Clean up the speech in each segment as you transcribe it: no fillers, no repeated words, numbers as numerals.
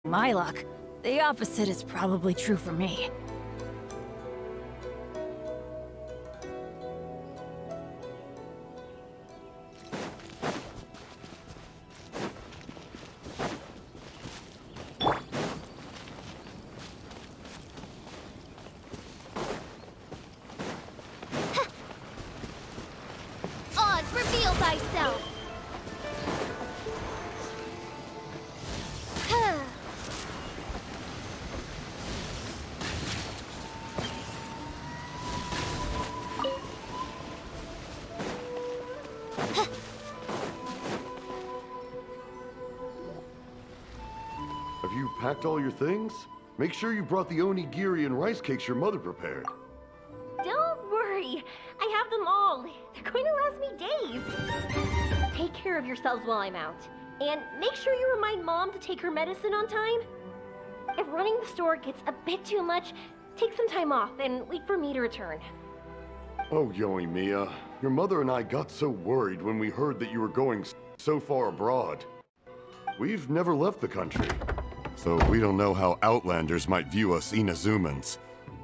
my luck, the opposite is probably true for me. Oz, reveal thyself! Have you packed all your things? Make sure you brought the onigiri and rice cakes your mother prepared. Don't worry, I have them all. They're going to last me days. Take care of yourselves while I'm out. And make sure you remind Mom to take her medicine on time. If running the store gets a bit too much, take some time off and wait for me to return. Oh, yoimiya, your mother and I got so worried when we heard that you were going so far abroad. We've never left the country, so we don't know how Outlanders might view us Inazumans,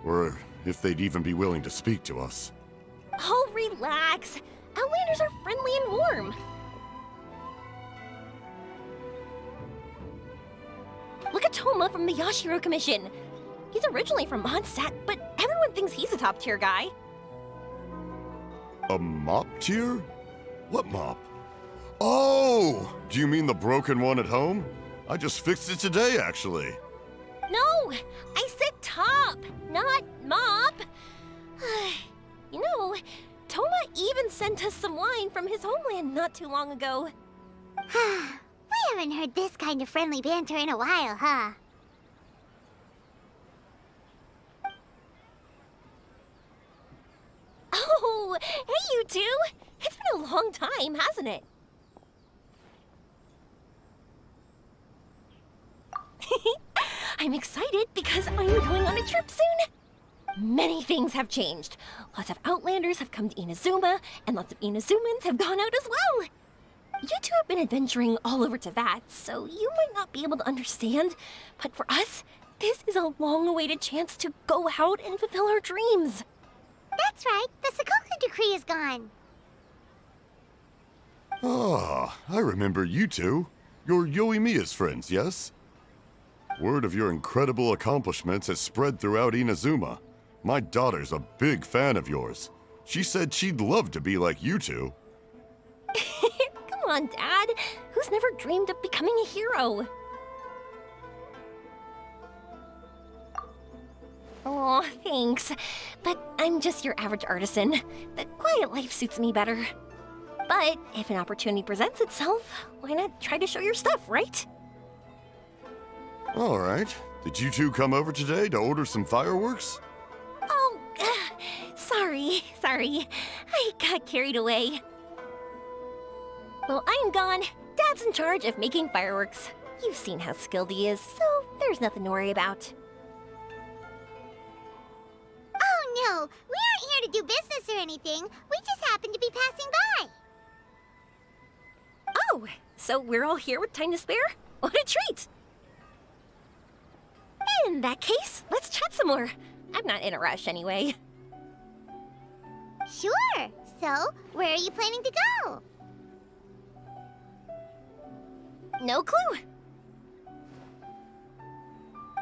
or if they'd even be willing to speak to us. Oh, relax. Outlanders are friendly and warm. Look at Toma from the Yashiro Commission. He's originally from Mondstadt, but everyone thinks he's a top-tier guy. A mop tier? What mop? Oh! Do you mean the broken one at home? I just fixed it today, actually. No! I said top, not mop. You know, Toma even sent us some wine from his homeland not too long ago. We haven't heard this kind of friendly banter in a while, huh? Oh, hey you two! It's been a long time, hasn't it? I'm excited because I'm going on a trip soon. Many things have changed. Lots of Outlanders have come to Inazuma, and lots of Inazumans have gone out as well. You two have been adventuring all over Teyvat, so you might not be able to understand, but for us, this is a long-awaited chance to go out and fulfill our dreams. That's right, the Sakoku decree is gone. Ah, I remember you two. You're Yoimiya's friends, yes? Word of your incredible accomplishments has spread throughout Inazuma. My daughter's a big fan of yours. She said she'd love to be like you two. Come on, Dad. Who's never dreamed of becoming a hero? Oh, thanks. But I'm just your average artisan. The quiet life suits me better. But if an opportunity presents itself, why not try to show your stuff, right? All right. Did you two come over today to order some fireworks? Oh, sorry. I got carried away. Well, I'm gone. Dad's in charge of making fireworks. You've seen how skilled he is, so there's nothing to worry about. Oh no, we aren't here to do business or anything. We just happen to be passing by. Oh, so we're all here with time to spare? What a treat! In that case, let's chat some more. I'm not in a rush anyway. Sure. So, where are you planning to go? No clue.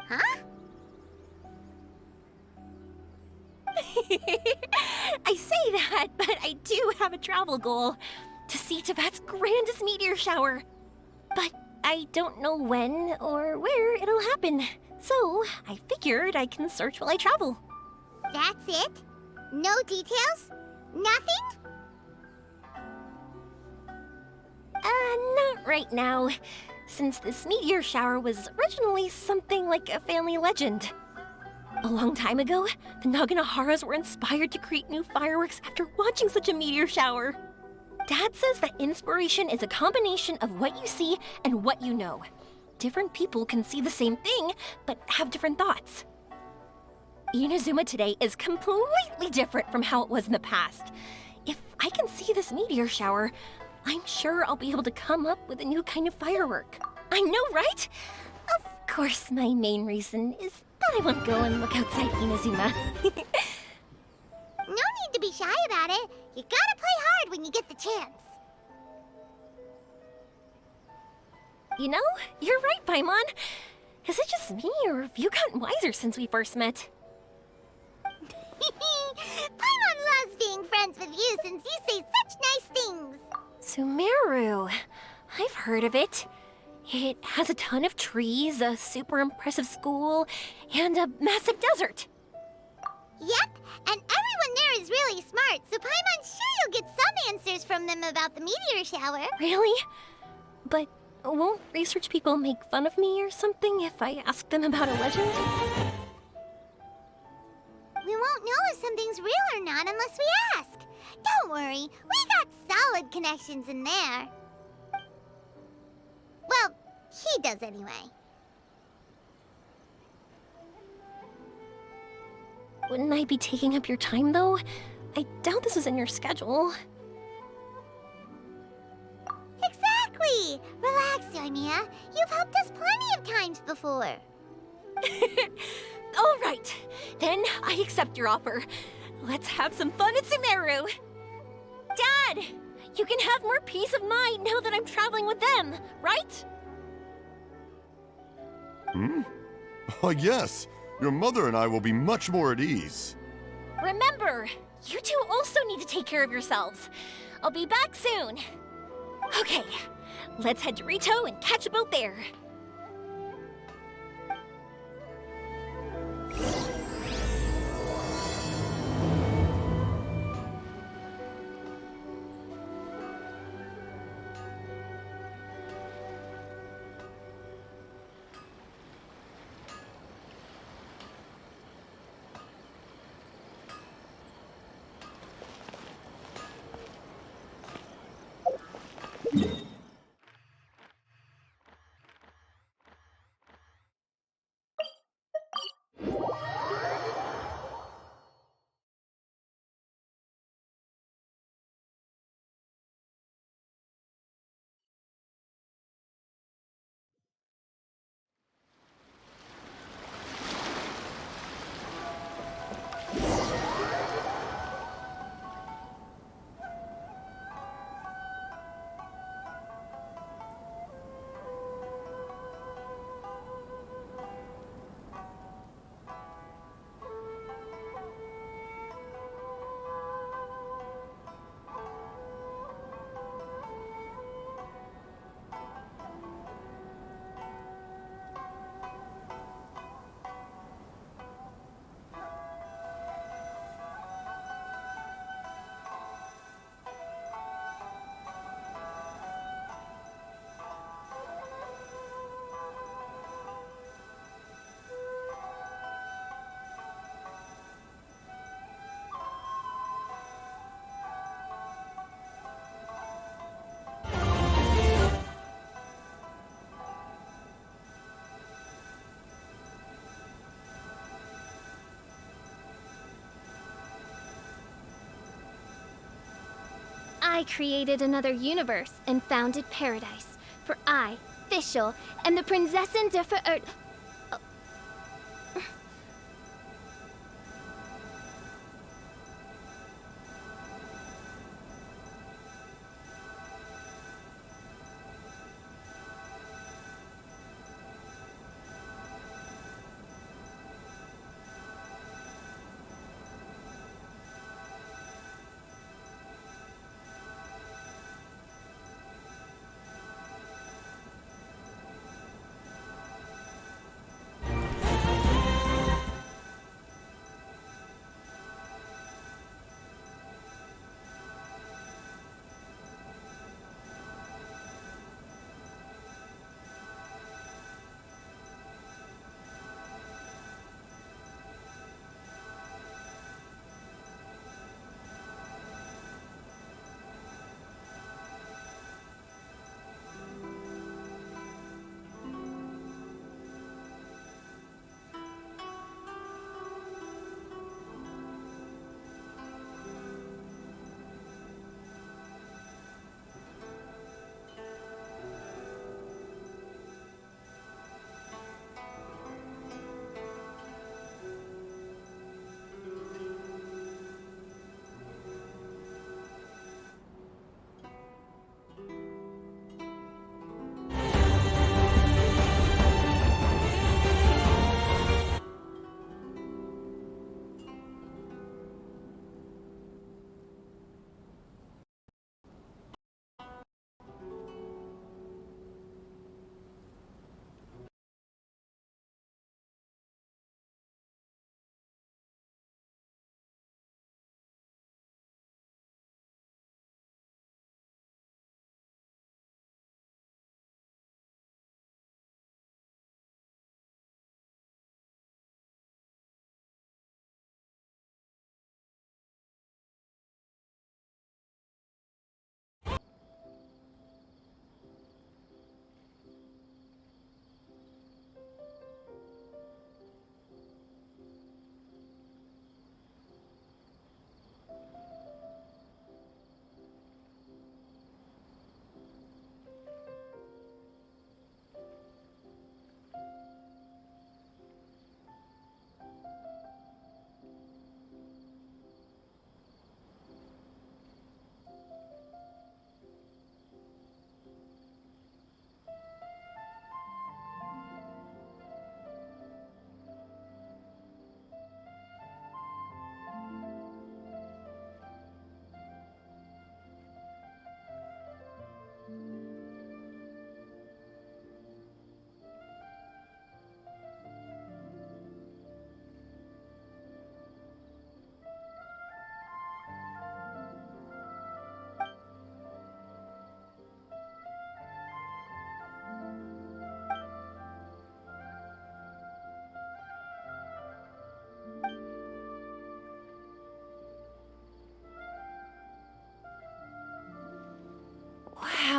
Huh? I say that, but I do have a travel goal. To see Teyvat's grandest meteor shower. But I don't know when or where it'll happen. So, I figured I can search while I travel. That's it? No details? Nothing? Not right now. Since this meteor shower was originally something like a family legend. A long time ago, the Naganaharas were inspired to create new fireworks after watching such a meteor shower. Dad says that inspiration is a combination of what you see and what you know. Different people can see the same thing, but have different thoughts. Inazuma today is completely different from how it was in the past. If I can see this meteor shower, I'm sure I'll be able to come up with a new kind of firework. I know, right? Of course, my main reason is that I want to go and look outside Inazuma. No need to be shy about it. You gotta play hard when you get the chance. You know, you're right, Paimon. Is it just me, or have you gotten wiser since we first met? Paimon loves being friends with you since you say such nice things. Sumeru. I've heard of it. It has a ton of trees, a super impressive school, and a massive desert. Yep, and everyone there is really smart, so Paimon's sure you'll get some answers from them about the meteor shower. Really? But won't research people make fun of me or something if I ask them about a legend? We won't know if something's real or not unless we ask. Don't worry, we got solid connections in there. Well, he does anyway. Wouldn't I be taking up your time, though? I doubt this was in your schedule. Exactly! Relax, yoimiya. You've helped us plenty of times before. All right, then I accept your offer. Let's have some fun at Sumeru. Dad, you can have more peace of mind now that I'm traveling with them, right? Oh, yes. Your mother and I will be much more at ease. Remember, you two also need to take care of yourselves. I'll be back soon. Okay, let's head to Rito and catch a boat there. I created another universe and founded paradise. For I, Fischl, am the Prinzessin der Verirrt...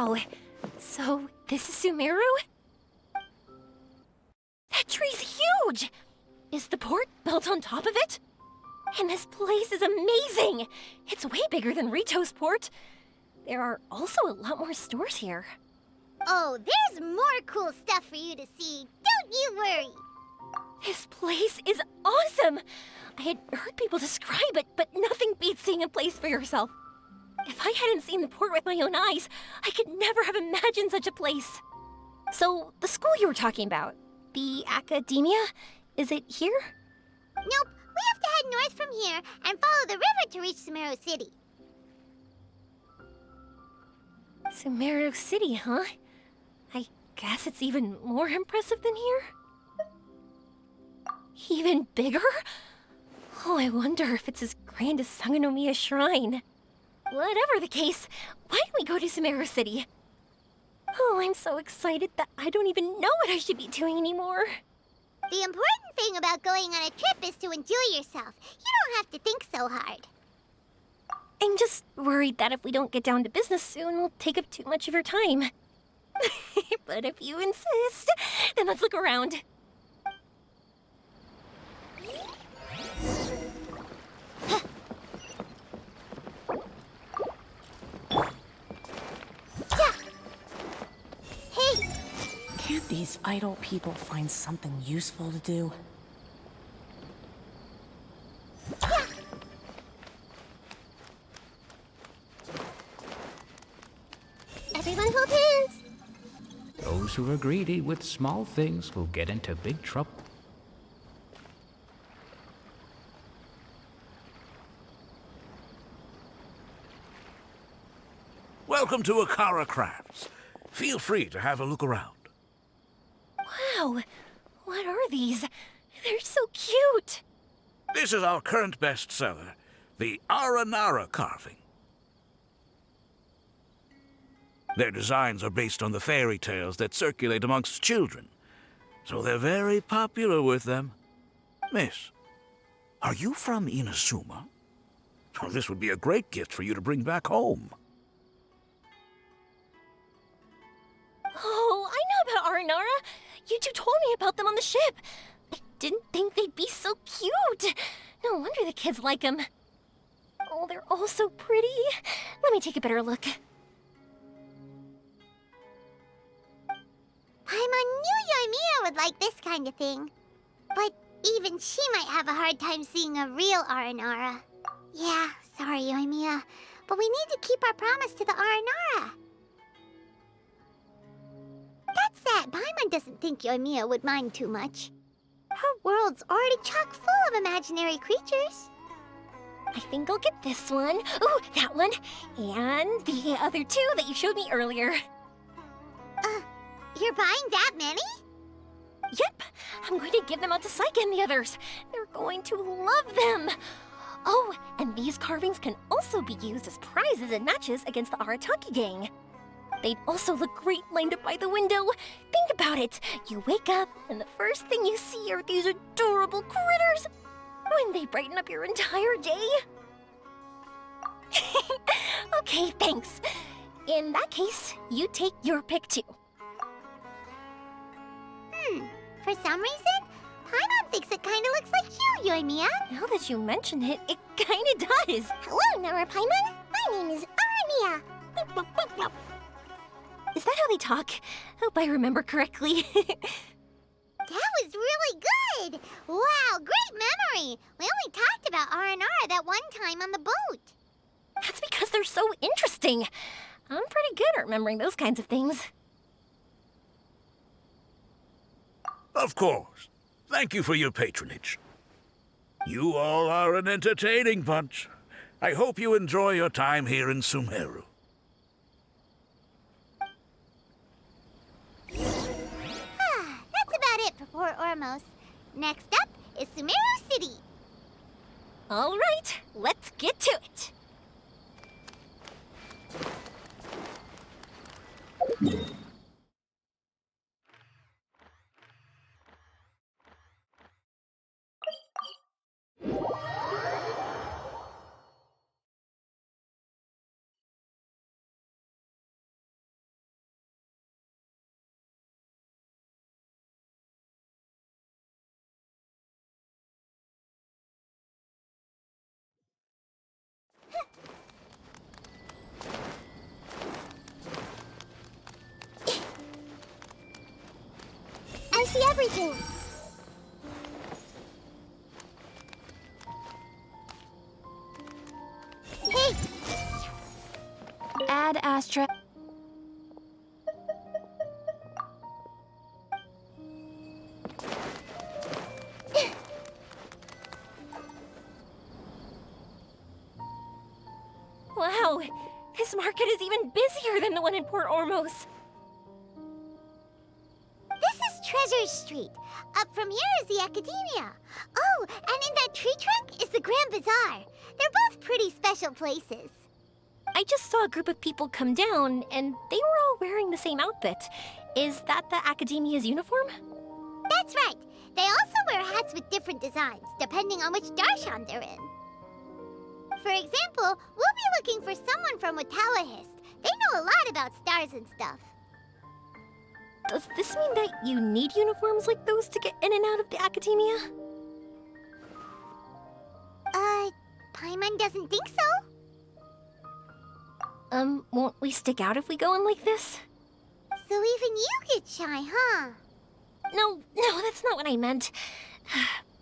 Wow. So, this is Sumeru? That tree's huge! Is the port built on top of it? And this place is amazing! It's way bigger than Rito's port. There are also a lot more stores here. Oh, there's more cool stuff for you to see. Don't you worry. This place is awesome! I had heard people describe it, but nothing beats seeing a place for yourself. If I hadn't seen the port with my own eyes, I could never have imagined such a place. So, the school you were talking about, the academia, is it here? Nope, we have to head north from here and follow the river to reach Sumeru City. Sumeru City, huh? I guess it's even more impressive than here? Even bigger? Oh, I wonder if it's as grand as Sangonomiya Shrine. Whatever the case, why don't we go to Sumeru City? Oh, I'm so excited that I don't even know what I should be doing anymore. The important thing about going on a trip is to enjoy yourself. You don't have to think so hard. I'm just worried that if we don't get down to business soon, we'll take up too much of your time. But if you insist, then let's look around. Hey, Can't these idle people find something useful to do? everyone hold hands. Those who are greedy with small things will get into big trouble. Welcome to Akara Crafts. Feel free to have a look around. Wow, what are these? They're so cute. This is our current bestseller, the Aranara carving. Their designs are based on the fairy tales that circulate amongst children, so they're very popular with them. Miss, are you from Inazuma? Oh, this would be a great gift for you to bring back home. Oh, I know about Aranara. You two told me about them on the ship. I didn't think they'd be so cute. No wonder the kids like them. Oh, they're all so pretty. Let me take a better look. Paimon knew yoimiya would like this kind of thing. But even she might have a hard time seeing a real Aranara. Yeah, sorry, yoimiya. But we need to keep our promise to the Aranara. That said, Paimon doesn't think yoimiya would mind too much. Her world's already chock full of imaginary creatures. I think I'll get this one. Ooh, that one. And the other two that you showed me earlier. You're buying that many? Yep, I'm going to give them out to Saika and the others. They're going to love them. Oh, and these carvings can also be used as prizes and matches against the Arataki gang. They'd also look great lined up by the window. Think about it. You wake up, and the first thing you see are these adorable critters. Wouldn't they brighten up your entire day? Okay, thanks. In that case, you take your pick too. For some reason, Paimon thinks it kinda looks like you, yoimiya. Now that you mention it, it kinda does. Hello, Nara Paimon. My name is Armia. Is that how they talk? Hope I remember correctly. That was really good! Wow, great memory! We only talked about R&R that one time on the boat. That's because they're so interesting. I'm pretty good at remembering those kinds of things. Of course. Thank you for your patronage. You all are an entertaining bunch. I hope you enjoy your time here in Sumeru. That's about it for Port Ormos. Next up is Sumeru City. All right, let's get to it. see everything. Hey! Ad Astra. Wow, this market is even busier than the one in Port Ormos. This is Treasure Street. Up from here is the Academia. Oh, and in that tree trunk is the Grand Bazaar. They're both pretty special places. I just saw a group of people come down, and they were all wearing the same outfit. Is that the Academia's uniform? That's right. They also wear hats with different designs, depending on which darshan they're in. For example, we'll be looking for someone from Watawahist. They know a lot about stars and stuff. Does this mean that you need uniforms like those to get in and out of the Academia? Paimon doesn't think so. Won't we stick out if we go in like this? So even you get shy, huh? No, that's not what I meant.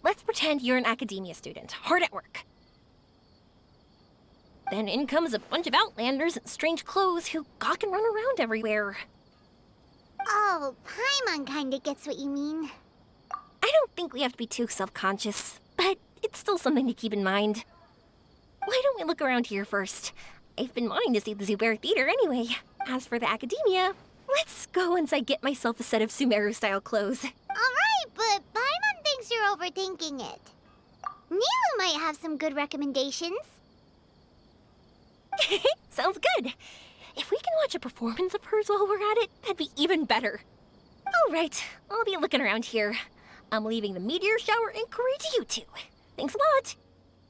Let's pretend you're an Academia student, hard at work. Then in comes a bunch of Outlanders in strange clothes who gawk and run around everywhere. Oh, Paimon kinda gets what you mean. I don't think we have to be too self-conscious, but it's still something to keep in mind. Why don't we look around here first? I've been wanting to see the Zubair Theater anyway. As for the Academia, let's go once I get myself a set of Sumeru-style clothes. Alright, but Paimon thinks you're overthinking it. Nilu might have some good recommendations. Sounds good. If we can watch a performance of hers while we're at it, that'd be even better. All right, I'll be looking around here. I'm leaving the meteor shower inquiry to you two. Thanks a lot.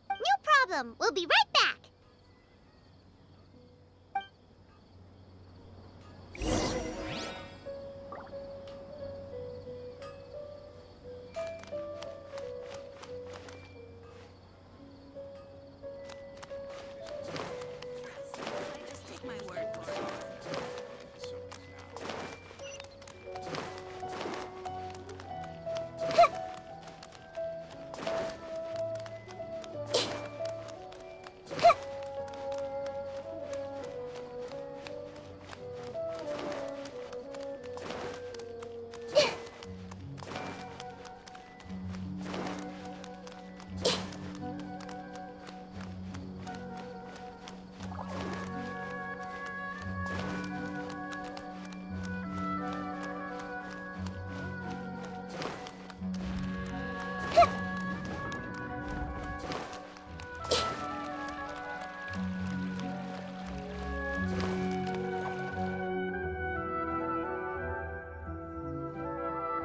No problem. We'll be right back.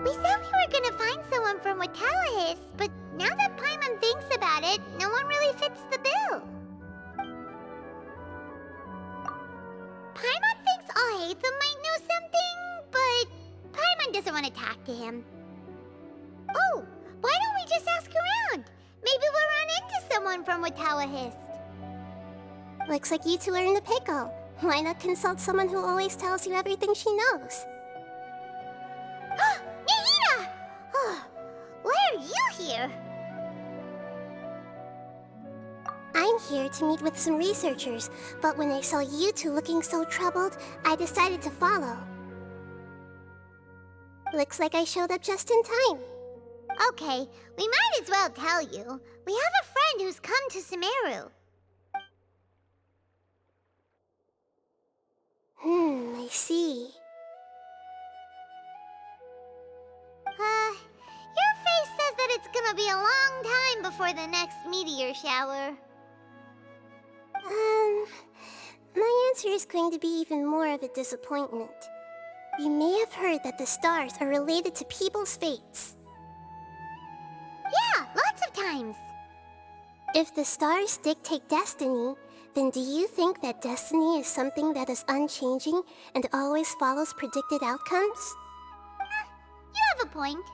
We said we were gonna find someone from Watawahist, but now that Paimon thinks about it, no one really fits the bill. Paimon thinks Alhaitham might know something, but Paimon doesn't want to talk to him. Oh, why don't we just ask around? Maybe we'll run into someone from Watawahist. Looks like you two are in the pickle. Why not consult someone who always tells you everything she knows? Nahida! Oh, why are you here? I'm here to meet with some researchers, but when I saw you two looking so troubled, I decided to follow. Looks like I showed up just in time. Okay, we might as well tell you. We have a friend who's come to Sumeru. I see. Your face says that it's gonna be a long time before the next meteor shower. My answer is going to be even more of a disappointment. You may have heard that the stars are related to people's fates. Yeah, lots of times. If the stars dictate destiny, then do you think that destiny is something that is unchanging and always follows predicted outcomes? You have a point.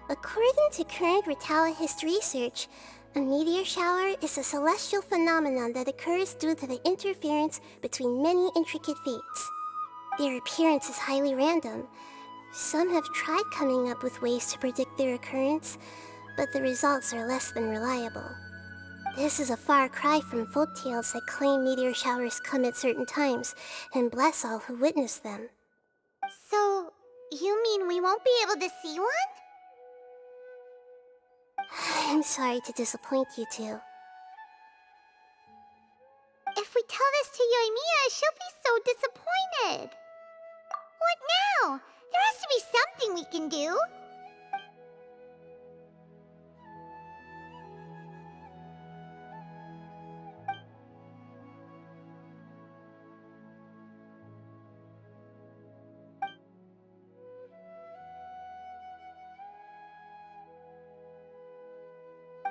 According to current Watawahist research, a meteor shower is a celestial phenomenon that occurs due to the interference between many intricate fates. Their appearance is highly random, Some have tried coming up with ways to predict their occurrence, but the results are less than reliable. This is a far cry from folktales that claim meteor showers come at certain times and bless all who witness them. So, you mean we won't be able to see one? I'm sorry to disappoint you two. If we tell this to Yoimiya, she'll be so disappointed. What now? There has to be something we can do.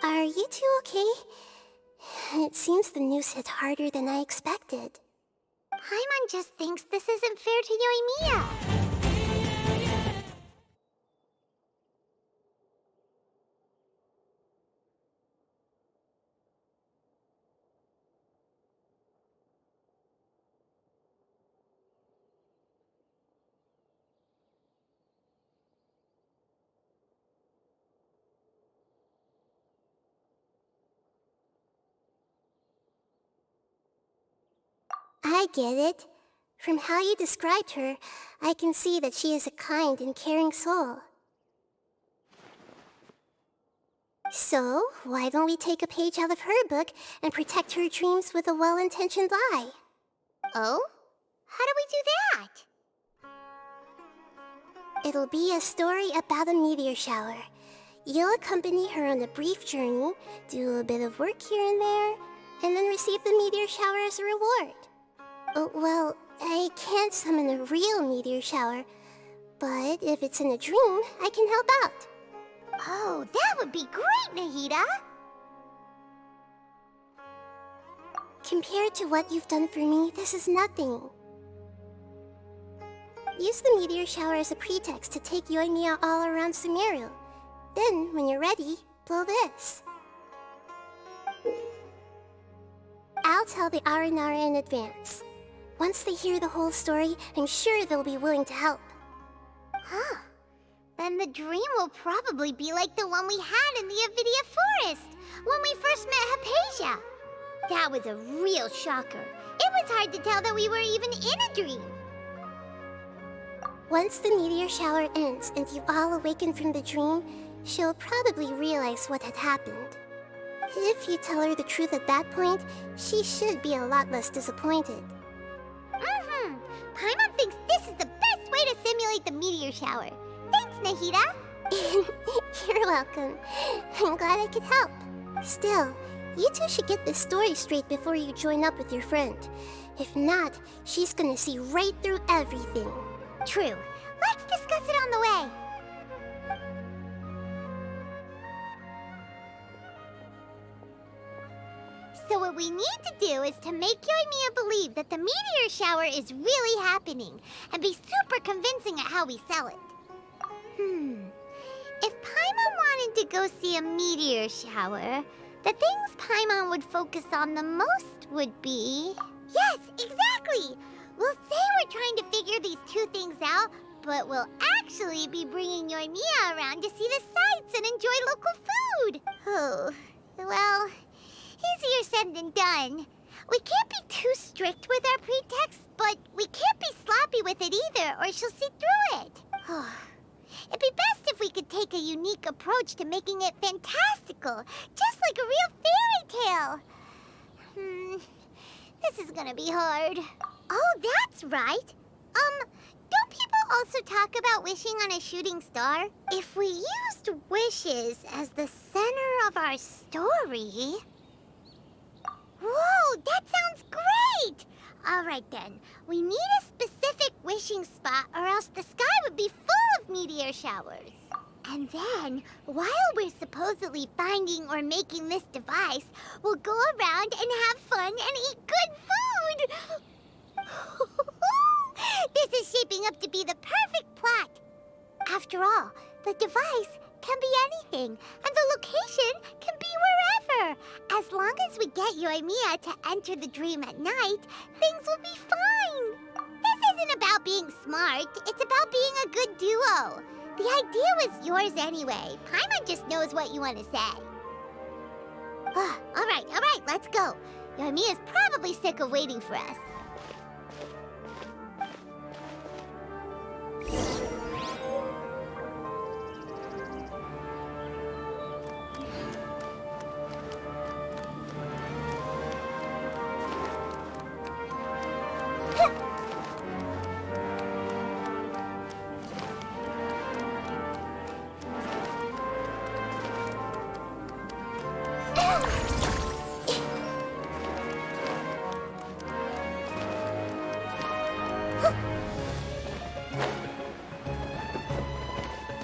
Are you two okay? It seems the news hit harder than I expected. Paimon just thinks this isn't fair to Yoimiya. I get it. From how you described her, I can see that she is a kind and caring soul. So, why don't we take a page out of her book and protect her dreams with a well-intentioned eye? Oh? How do we do that? It'll be a story about a meteor shower. You'll accompany her on a brief journey, do a bit of work here and there, and then receive the meteor shower as a reward. Oh, well, I can't summon a real meteor shower, but if it's in a dream, I can help out. Oh, that would be great, Nahida! Compared to what you've done for me, this is nothing. Use the meteor shower as a pretext to take Yoimiya all around Sumeru. Then, when you're ready, blow this. I'll tell the Aranara in advance. Once they hear the whole story, I'm sure they'll be willing to help. Huh. Then the dream will probably be like the one we had in the Avidia Forest, when we first met Hypatia. That was a real shocker. It was hard to tell that we were even in a dream. Once the meteor shower ends and you all awaken from the dream, she'll probably realize what had happened. If you tell her the truth at that point, she should be a lot less disappointed. Paimon thinks this is the best way to simulate the meteor shower. Thanks, Nahida. You're welcome. I'm glad I could help. Still, you two should get this story straight before you join up with your friend. If not, she's gonna see right through everything. True. Let's discuss it on the way. So what we need to do is to make Yoimiya believe that the meteor shower is really happening, and be super convincing at how we sell it. If Paimon wanted to go see a meteor shower, the things Paimon would focus on the most would be... Yes, exactly! We'll say we're trying to figure these two things out, but we'll actually be bringing Yoimiya around to see the sights and enjoy local food. Oh, well... easier said than done. We can't be too strict with our pretext, but we can't be sloppy with it either, or she'll see through it. It'd be best if we could take a unique approach to making it fantastical, just like a real fairy tale. This is gonna be hard. Oh, that's right. Don't people also talk about wishing on a shooting star? If we used wishes as the center of our story... Whoa, that sounds great! Alright then, we need a specific wishing spot or else the sky would be full of meteor showers. And then, while we're supposedly finding or making this device, we'll go around and have fun and eat good food! This is shaping up to be the perfect plot. After all, the device can be anything, and the location can be wherever. As long as we get Yoimiya to enter the dream at night, things will be fine. This is isn't about being smart, it's about being a good duo. The idea was yours anyway. Paimon just knows what you want to say. All right, let's go. Yoimiya's probably sick of waiting for us.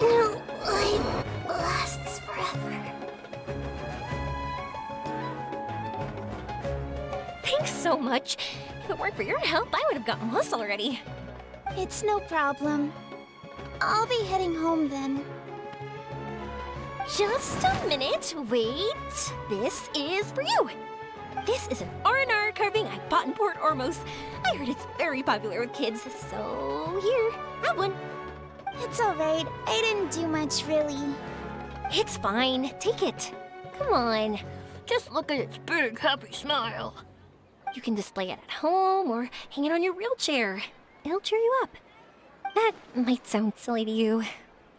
No life lasts forever. Thanks so much. If it weren't for your help, I would have gotten lost already. It's no problem. I'll be heading home then. Just a minute. Wait. This is for you. This is an R&R carving I bought in Port Ormos. I heard it's very popular with kids, so here, have one. It's alright. I didn't do much, really. It's fine. Take it. Come on. Just look at its big, happy smile. You can display it at home or hang it on your wheelchair. It'll cheer you up. That might sound silly to you.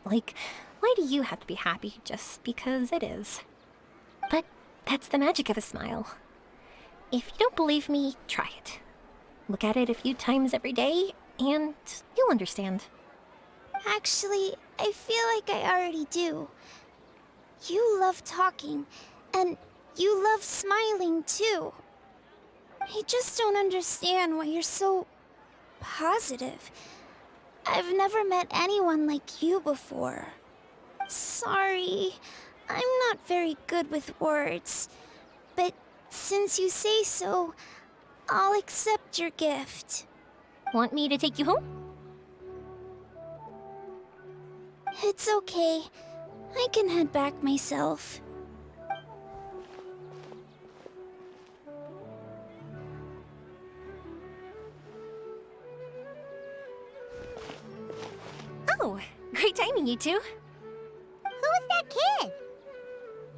Like, why do you have to be happy just because it is? But that's the magic of a smile. If you don't believe me, try it. Look at it a few times every day, and you'll understand. Actually, I feel like I already do. You love talking, and you love smiling too. I just don't understand why you're so positive. I've never met anyone like you before. Sorry, I'm not very good with words, but since you say so, I'll accept your gift. Want me to take you home? It's okay. I can head back myself. Oh, great timing, you two. Who was that kid?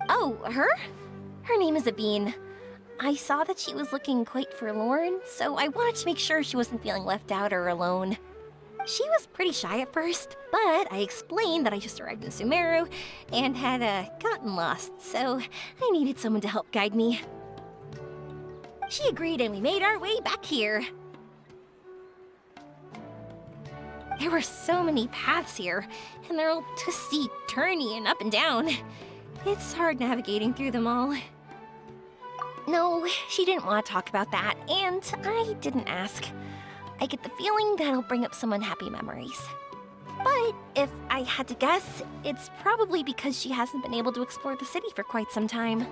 Oh, her? Her name is Abine. I saw that she was looking quite forlorn, so I wanted to make sure she wasn't feeling left out or alone. She was pretty shy at first, but I explained that I just arrived in Sumeru and had gotten lost, so I needed someone to help guide me. She agreed and we made our way back here. There were so many paths here, and they're all twisty, turny, and up and down. It's hard navigating through them all. No, she didn't want to talk about that, and I didn't ask. I get the feeling that'll bring up some unhappy memories. But if I had to guess, it's probably because she hasn't been able to explore the city for quite some time.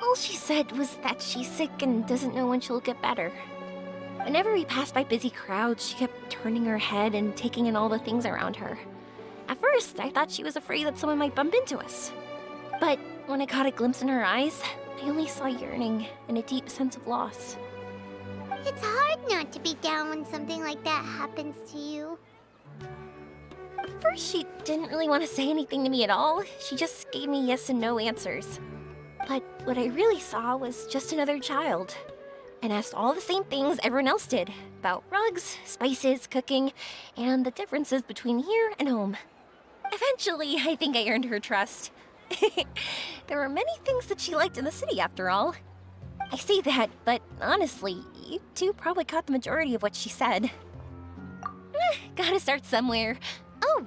All she said was that she's sick and doesn't know when she'll get better. Whenever we passed by busy crowds, she kept turning her head and taking in all the things around her. At first, I thought she was afraid that someone might bump into us. But when I caught a glimpse in her eyes, I only saw yearning and a deep sense of loss. It's hard not to be down when something like that happens to you. At first, she didn't really want to say anything to me at all. She just gave me yes and no answers. But what I really saw was just another child, and asked all the same things everyone else did about rugs, spices, cooking, and the differences between here and home. Eventually, I think I earned her trust. There were many things that she liked in the city, after all. I say that, but honestly, you two probably caught the majority of what she said. Gotta start somewhere. Oh,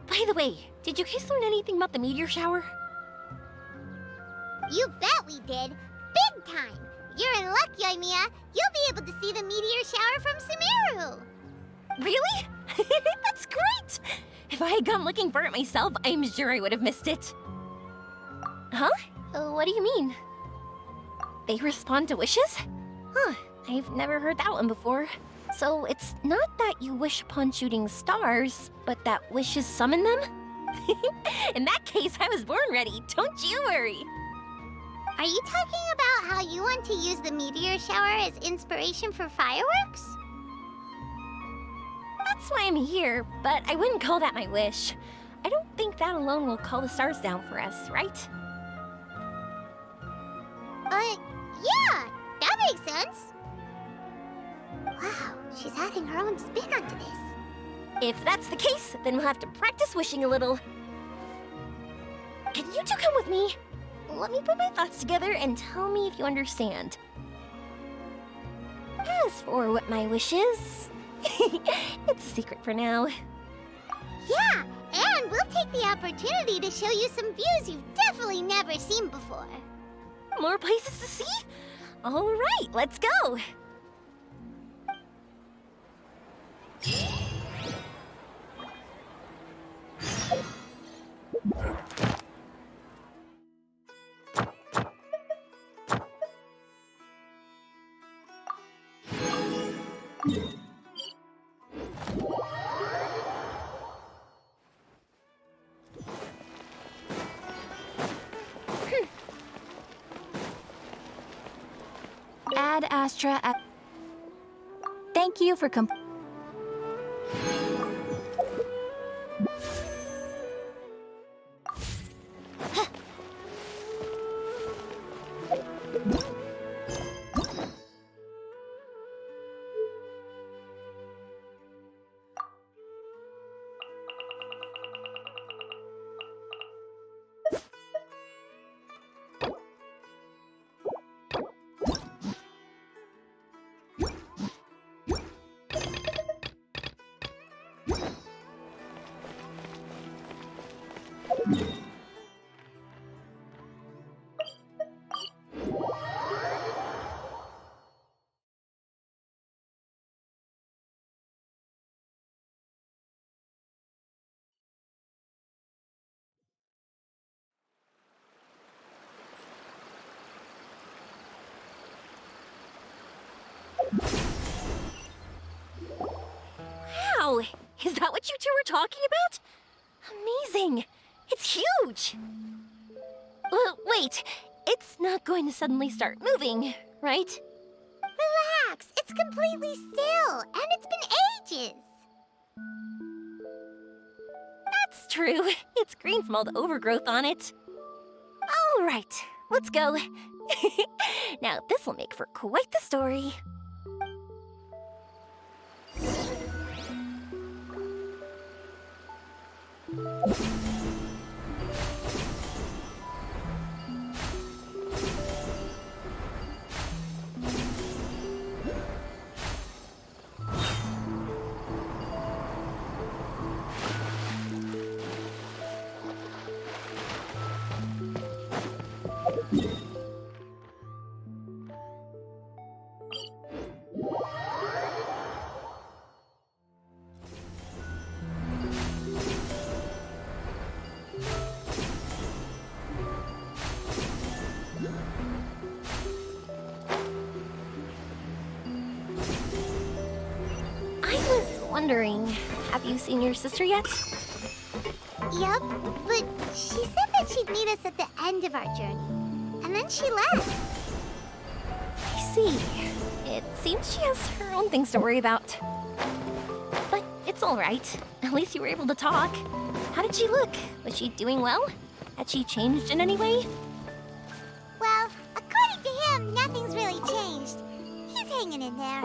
by the way, did you guys learn anything about the meteor shower? You bet we did. Big time. You're in luck, Yoimiya. You'll be able to see the meteor shower from Sumeru. Really? That's great! If I had gone looking for it myself, I'm sure I would have missed it. Huh? What do you mean? They respond to wishes? Huh, I've never heard that one before. So it's not that you wish upon shooting stars, but that wishes summon them? In that case, I was born ready, don't you worry. Are you talking about how you want to use the meteor shower as inspiration for fireworks? That's why I'm here, but I wouldn't call that my wish. I don't think that alone will call the stars down for us, right? Yeah, that makes sense. Wow, she's adding her own spin onto this. If that's the case, then we'll have to practice wishing a little. Can you two come with me? Let me put my thoughts together and tell me if you understand. As for what my wish is, it's a secret for now. Yeah, and we'll take the opportunity to show you some views you've definitely never seen before. More places to see? All right, let's go. Ad Astra. Thank you for Wow, is that what you two were talking about? Amazing! It's huge! Wait, it's not going to suddenly start moving, right? Relax, it's completely still, and it's been ages. That's true. It's green from all the overgrowth on it. All right, let's go. Now, this will make for quite the story. I was wondering, have you seen your sister yet? Yup, but she said that she'd meet us at the end of our journey. And then she left. I see. It seems she has her own things to worry about. But it's all right. At least you were able to talk. How did she look? Was she doing well? Had she changed in any way? Well, according to him, nothing's really changed. He's hanging in there.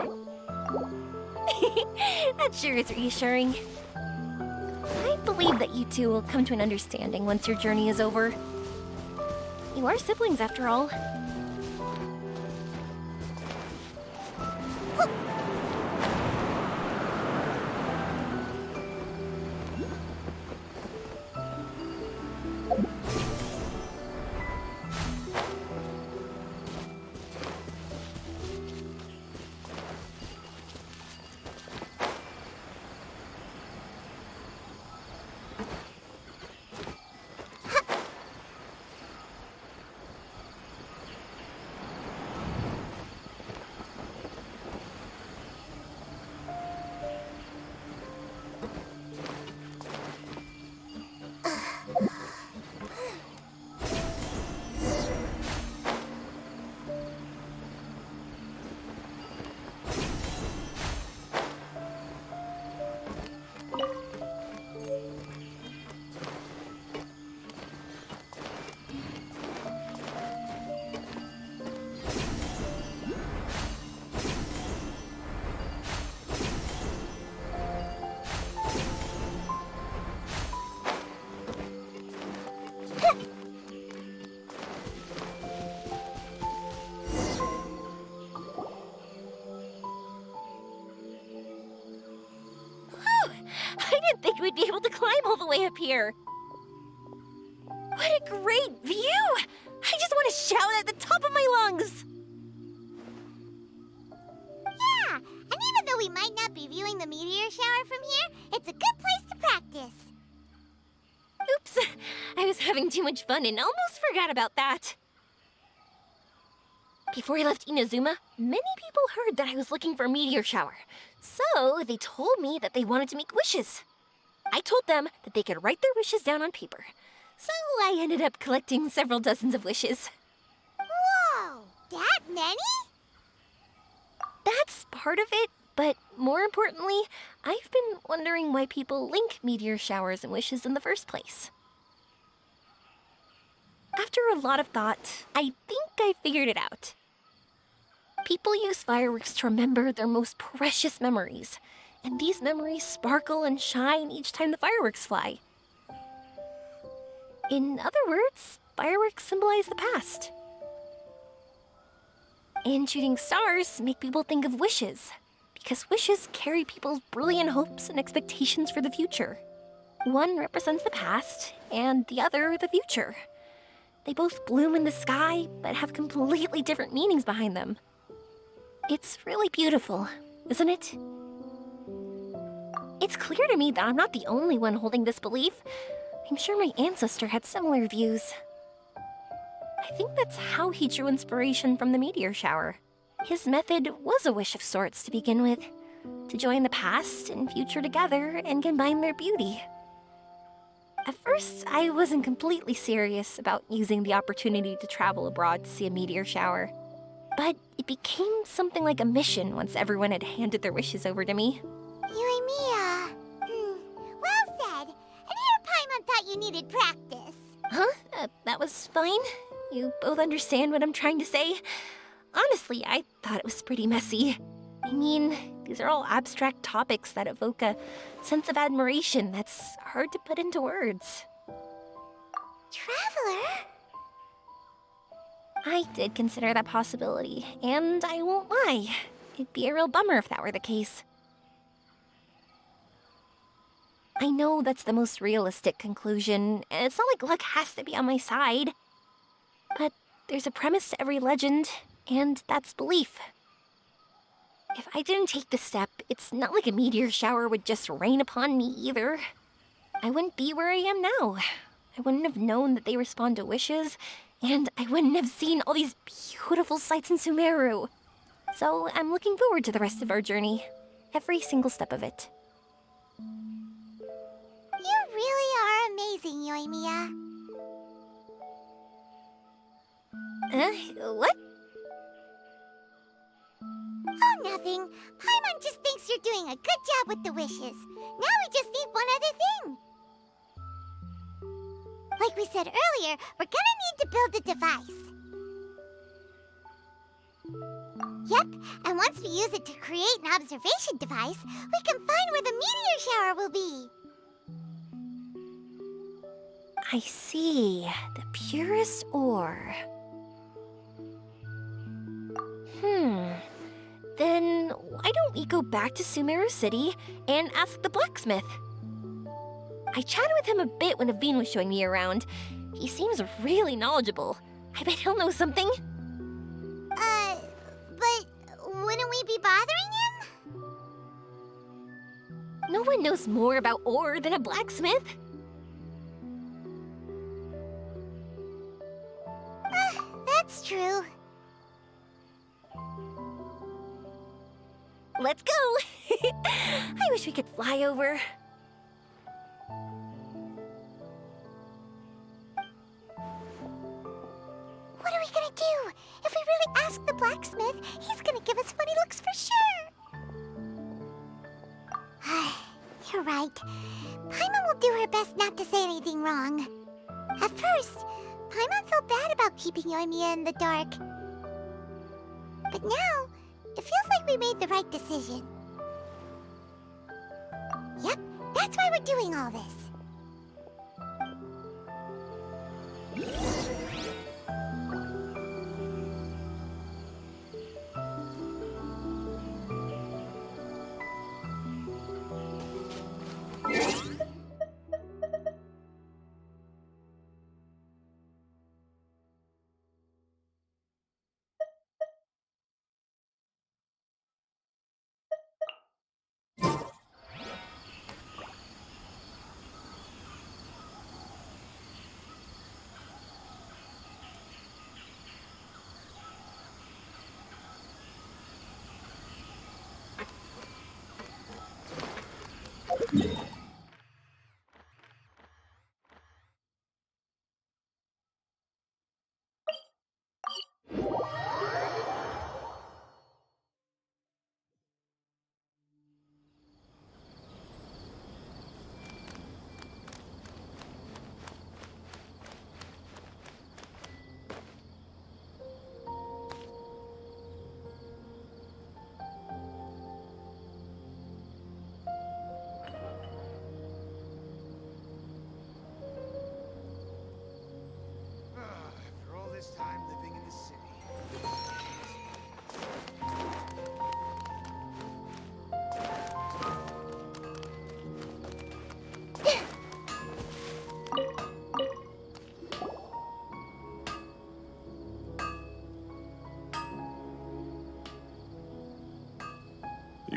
That sure is reassuring. I believe that you two will come to an understanding once your journey is over. You are siblings, after all. way up here. What a great view! I just want to shout at the top of my lungs! Yeah, and even though we might not be viewing the meteor shower from here, it's a good place to practice. Oops, I was having too much fun and almost forgot about that. Before I left Inazuma, many people heard that I was looking for a meteor shower. So they told me that they wanted to make wishes. I told them that they could write their wishes down on paper. So I ended up collecting several dozens of wishes. Whoa, that many? That's part of it, but more importantly, I've been wondering why people link meteor showers and wishes in the first place. After a lot of thought, I think I figured it out. People use fireworks to remember their most precious memories, and these memories sparkle and shine each time the fireworks fly. In other words, fireworks symbolize the past. And shooting stars make people think of wishes, because wishes carry people's brilliant hopes and expectations for the future. One represents the past, and the other the future. They both bloom in the sky, but have completely different meanings behind them. It's really beautiful, isn't it? It's clear to me that I'm not the only one holding this belief. I'm sure my ancestor had similar views. I think that's how he drew inspiration from the meteor shower. His method was a wish of sorts to begin with, to join the past and future together and combine their beauty. At first, I wasn't completely serious about using the opportunity to travel abroad to see a meteor shower. But it became something like a mission once everyone had handed their wishes over to me. Yoimiya. Well said. And here Paimon thought you needed practice. Huh? That was fine? You both understand what I'm trying to say? Honestly, I thought it was pretty messy. I mean, these are all abstract topics that evoke a sense of admiration that's hard to put into words. Traveler? I did consider that possibility, and I won't lie. It'd be a real bummer if that were the case. I know that's the most realistic conclusion, and it's not like luck has to be on my side. But there's a premise to every legend, and that's belief. If I didn't take the step, it's not like a meteor shower would just rain upon me either. I wouldn't be where I am now. I wouldn't have known that they respond to wishes, and I wouldn't have seen all these beautiful sights in Sumeru. So I'm looking forward to the rest of our journey. Every single step of it. You really are amazing, Yoimiya. What? Oh, nothing. Paimon just thinks you're doing a good job with the wishes. Now we just need one other thing. Like we said earlier, we're gonna need to build a device. Yep, and once we use it to create an observation device, we can find where the meteor shower will be. I see. The purest ore. Then why don't we go back to Sumeru City and ask the blacksmith? I chatted with him a bit when Aveen was showing me around. He seems really knowledgeable. I bet he'll know something. But wouldn't we be bothering him? No one knows more about ore than a blacksmith. That's true. Let's go! I wish we could fly over. What are we gonna do? If we really ask the blacksmith, he's gonna give us funny looks for sure. You're right. Paimon will do her best not to say anything wrong. At first, Paimon felt bad about keeping Yoimiya in the dark. But now, it feels like we made the right decision. Yep, that's why we're doing all this.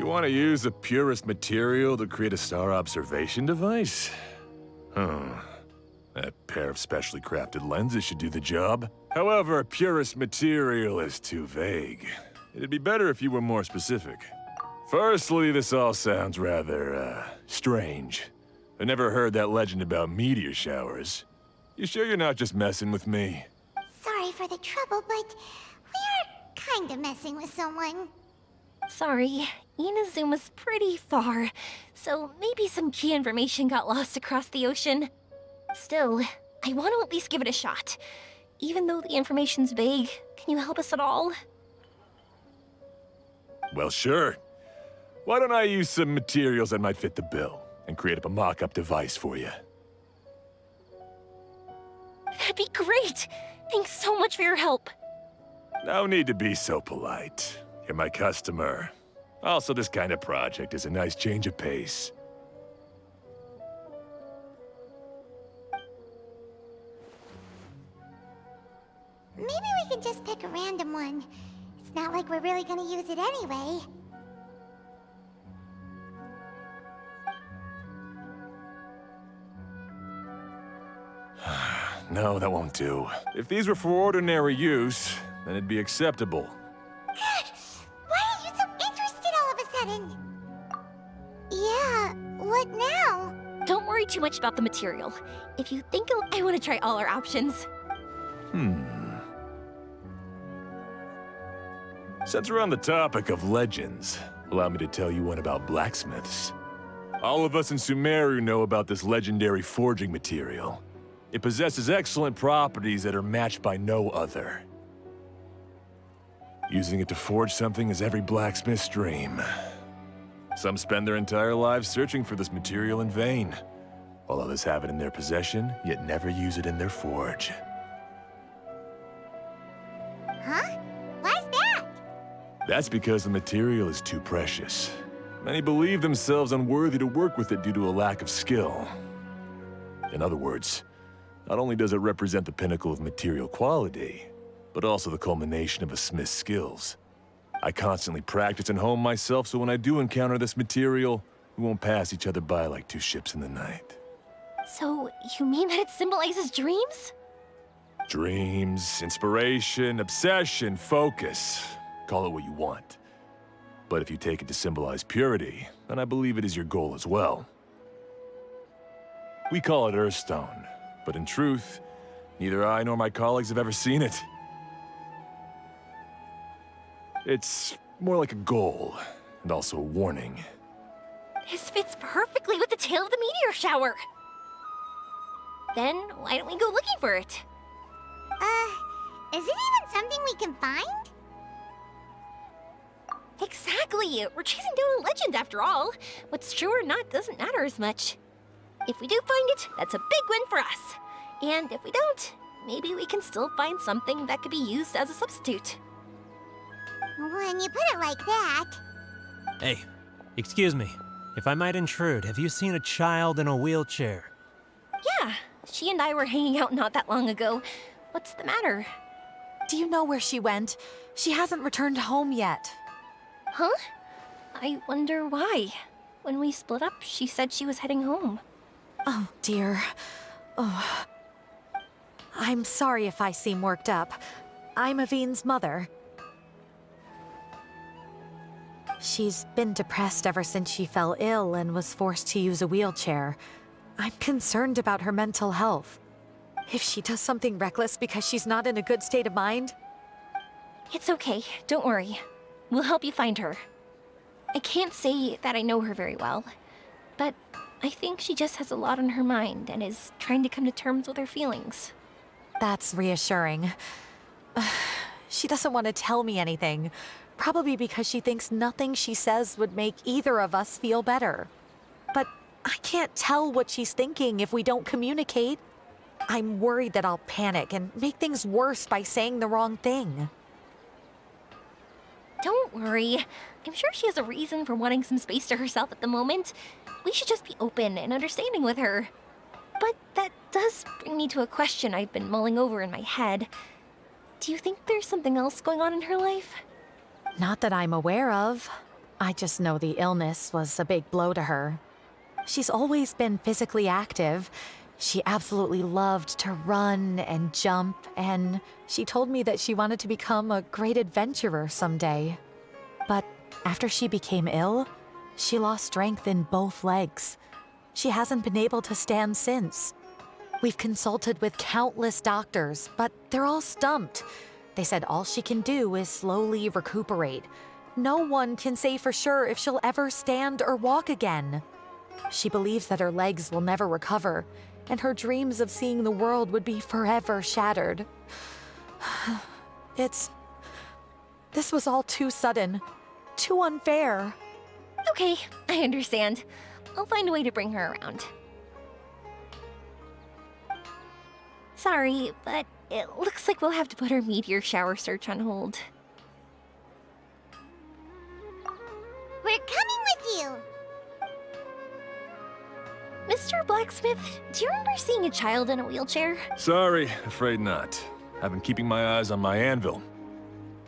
You want to use the purest material to create a star observation device? That pair of specially crafted lenses should do the job. However, purest material is too vague. It'd be better if you were more specific. Firstly, this all sounds rather, strange. I never heard that legend about meteor showers. You sure you're not just messing with me? Sorry for the trouble, but we are kinda messing with someone. Sorry, Inazuma's pretty far, so maybe some key information got lost across the ocean. Still, I want to at least give it a shot. Even though the information's vague, can you help us at all? Well, sure. Why don't I use some materials that might fit the bill and create up a mock-up device for you? That'd be great! Thanks so much for your help. No need to be so polite. You're my customer. Also, this kind of project is a nice change of pace. Maybe we can just pick a random one. It's not like we're really gonna use it anyway. No, that won't do. If these were for ordinary use, then it'd be acceptable. Good! Why are you so interested all of a sudden? Yeah, what now? Don't worry too much about the material. If you think I want to try all our options. Since we're on the topic of legends, allow me to tell you one about blacksmiths. All of us in Sumeru know about this legendary forging material. It possesses excellent properties that are matched by no other. Using it to forge something is every blacksmith's dream. Some spend their entire lives searching for this material in vain, while others have it in their possession, yet never use it in their forge. Huh? Why's that? That's because the material is too precious. Many believe themselves unworthy to work with it due to a lack of skill. In other words, not only does it represent the pinnacle of material quality, but also the culmination of a smith's skills. I constantly practice and hone myself, so when I do encounter this material, we won't pass each other by like two ships in the night. So, you mean that it symbolizes dreams? Dreams, inspiration, obsession, focus. Call it what you want. But if you take it to symbolize purity, then I believe it is your goal as well. We call it Earthstone, but in truth, neither I nor my colleagues have ever seen it. It's more like a goal, and also a warning. This fits perfectly with the tale of the meteor shower. Then, why don't we go looking for it? Is it even something we can find? Exactly! We're chasing down a legend after all. What's true or not doesn't matter as much. If we do find it, that's a big win for us. And if we don't, maybe we can still find something that could be used as a substitute. When you put it like that... Hey, excuse me. If I might intrude, have you seen a child in a wheelchair? Yeah, she and I were hanging out not that long ago. What's the matter? Do you know where she went? She hasn't returned home yet. Huh? I wonder why. When we split up, she said she was heading home. Oh, dear. Oh. I'm sorry if I seem worked up. I'm Avine's mother. She's been depressed ever since she fell ill and was forced to use a wheelchair. I'm concerned about her mental health. If she does something reckless because she's not in a good state of mind... It's okay, don't worry. We'll help you find her. I can't say that I know her very well, but I think she just has a lot on her mind and is trying to come to terms with her feelings. That's reassuring. She doesn't want to tell me anything, probably because she thinks nothing she says would make either of us feel better. But I can't tell what she's thinking if we don't communicate. I'm worried that I'll panic and make things worse by saying the wrong thing. Don't worry. I'm sure she has a reason for wanting some space to herself at the moment. We should just be open and understanding with her. But that does bring me to a question I've been mulling over in my head. Do you think there's something else going on in her life? Not that I'm aware of. I just know the illness was a big blow to her. She's always been physically active. She absolutely loved to run and jump, and she told me that she wanted to become a great adventurer someday. But after she became ill, she lost strength in both legs. She hasn't been able to stand since. We've consulted with countless doctors, but they're all stumped. They said all she can do is slowly recuperate. No one can say for sure if she'll ever stand or walk again. She believes that her legs will never recover, and her dreams of seeing the world would be forever shattered. This was all too sudden, too unfair. Okay, I understand. I'll find a way to bring her around. Sorry, but it looks like we'll have to put our meteor shower search on hold. We're coming with you! Mr. Blacksmith, do you remember seeing a child in a wheelchair? Sorry, afraid not. I've been keeping my eyes on my anvil.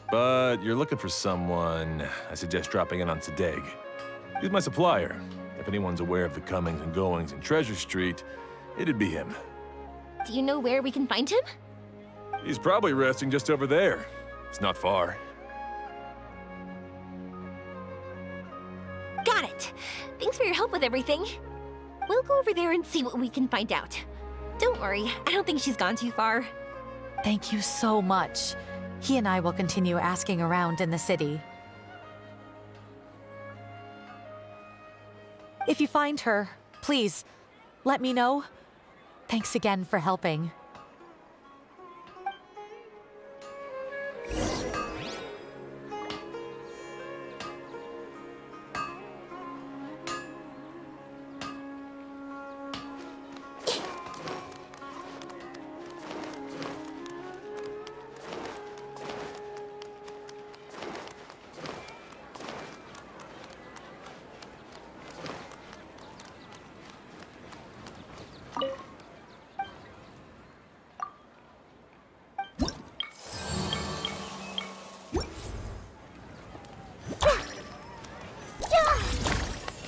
But you're looking for someone, I suggest dropping in on Sadeg. He's my supplier. If anyone's aware of the comings and goings in Treasure Street, it'd be him. Do you know where we can find him? He's probably resting just over there. It's not far. Got it! Thanks for your help with everything. We'll go over there and see what we can find out. Don't worry, I don't think she's gone too far. Thank you so much. He and I will continue asking around in the city. If you find her, please, let me know. Thanks again for helping.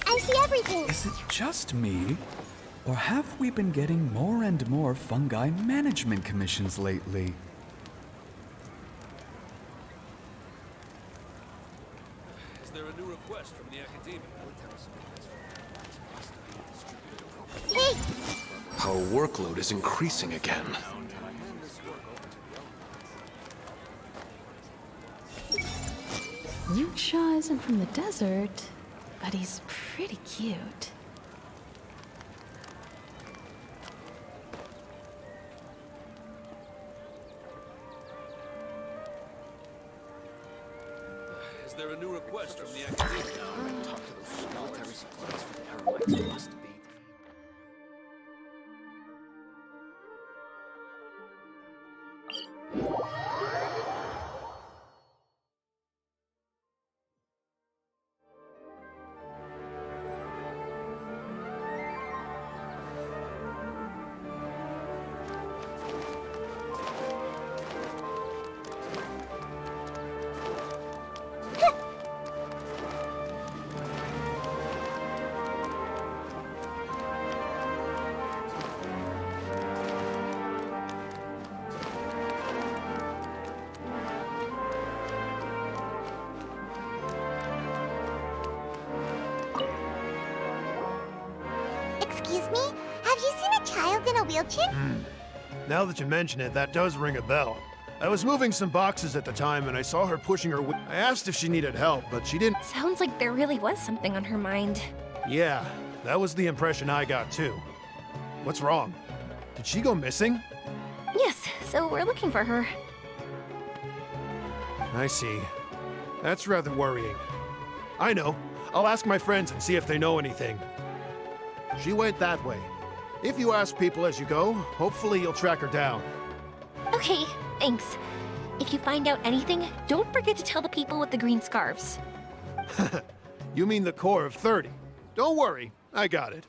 I see everything. Is it just me? Or have we been getting more and more fungi management commissions lately? Is there a new request from the Academy? Hey! Our workload is increasing again. Luke Shaw isn't from the desert, but he's pretty cute. Is there a new request from the Academy? Talk to those military supplies for the Hermites must be. Excuse me? Have you seen a child in a wheelchair? Now that you mention it, that does ring a bell. I was moving some boxes at the time and I saw her pushing her I asked if she needed help, but she didn't. Sounds like there really was something on her mind. Yeah, that was the impression I got too. What's wrong? Did she go missing? Yes, so we're looking for her. I see. That's rather worrying. I know. I'll ask my friends and see if they know anything. She went that way. If you ask people as you go, hopefully you'll track her down. Okay, thanks. If you find out anything, don't forget to tell the people with the green scarves. You mean the core of 30. Don't worry, I got it.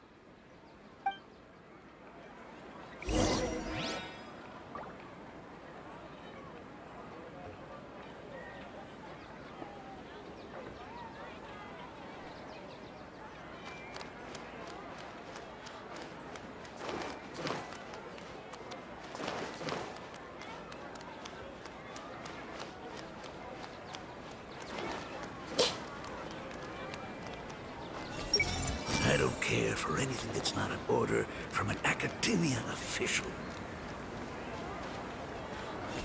for anything that's not an order from an academia official.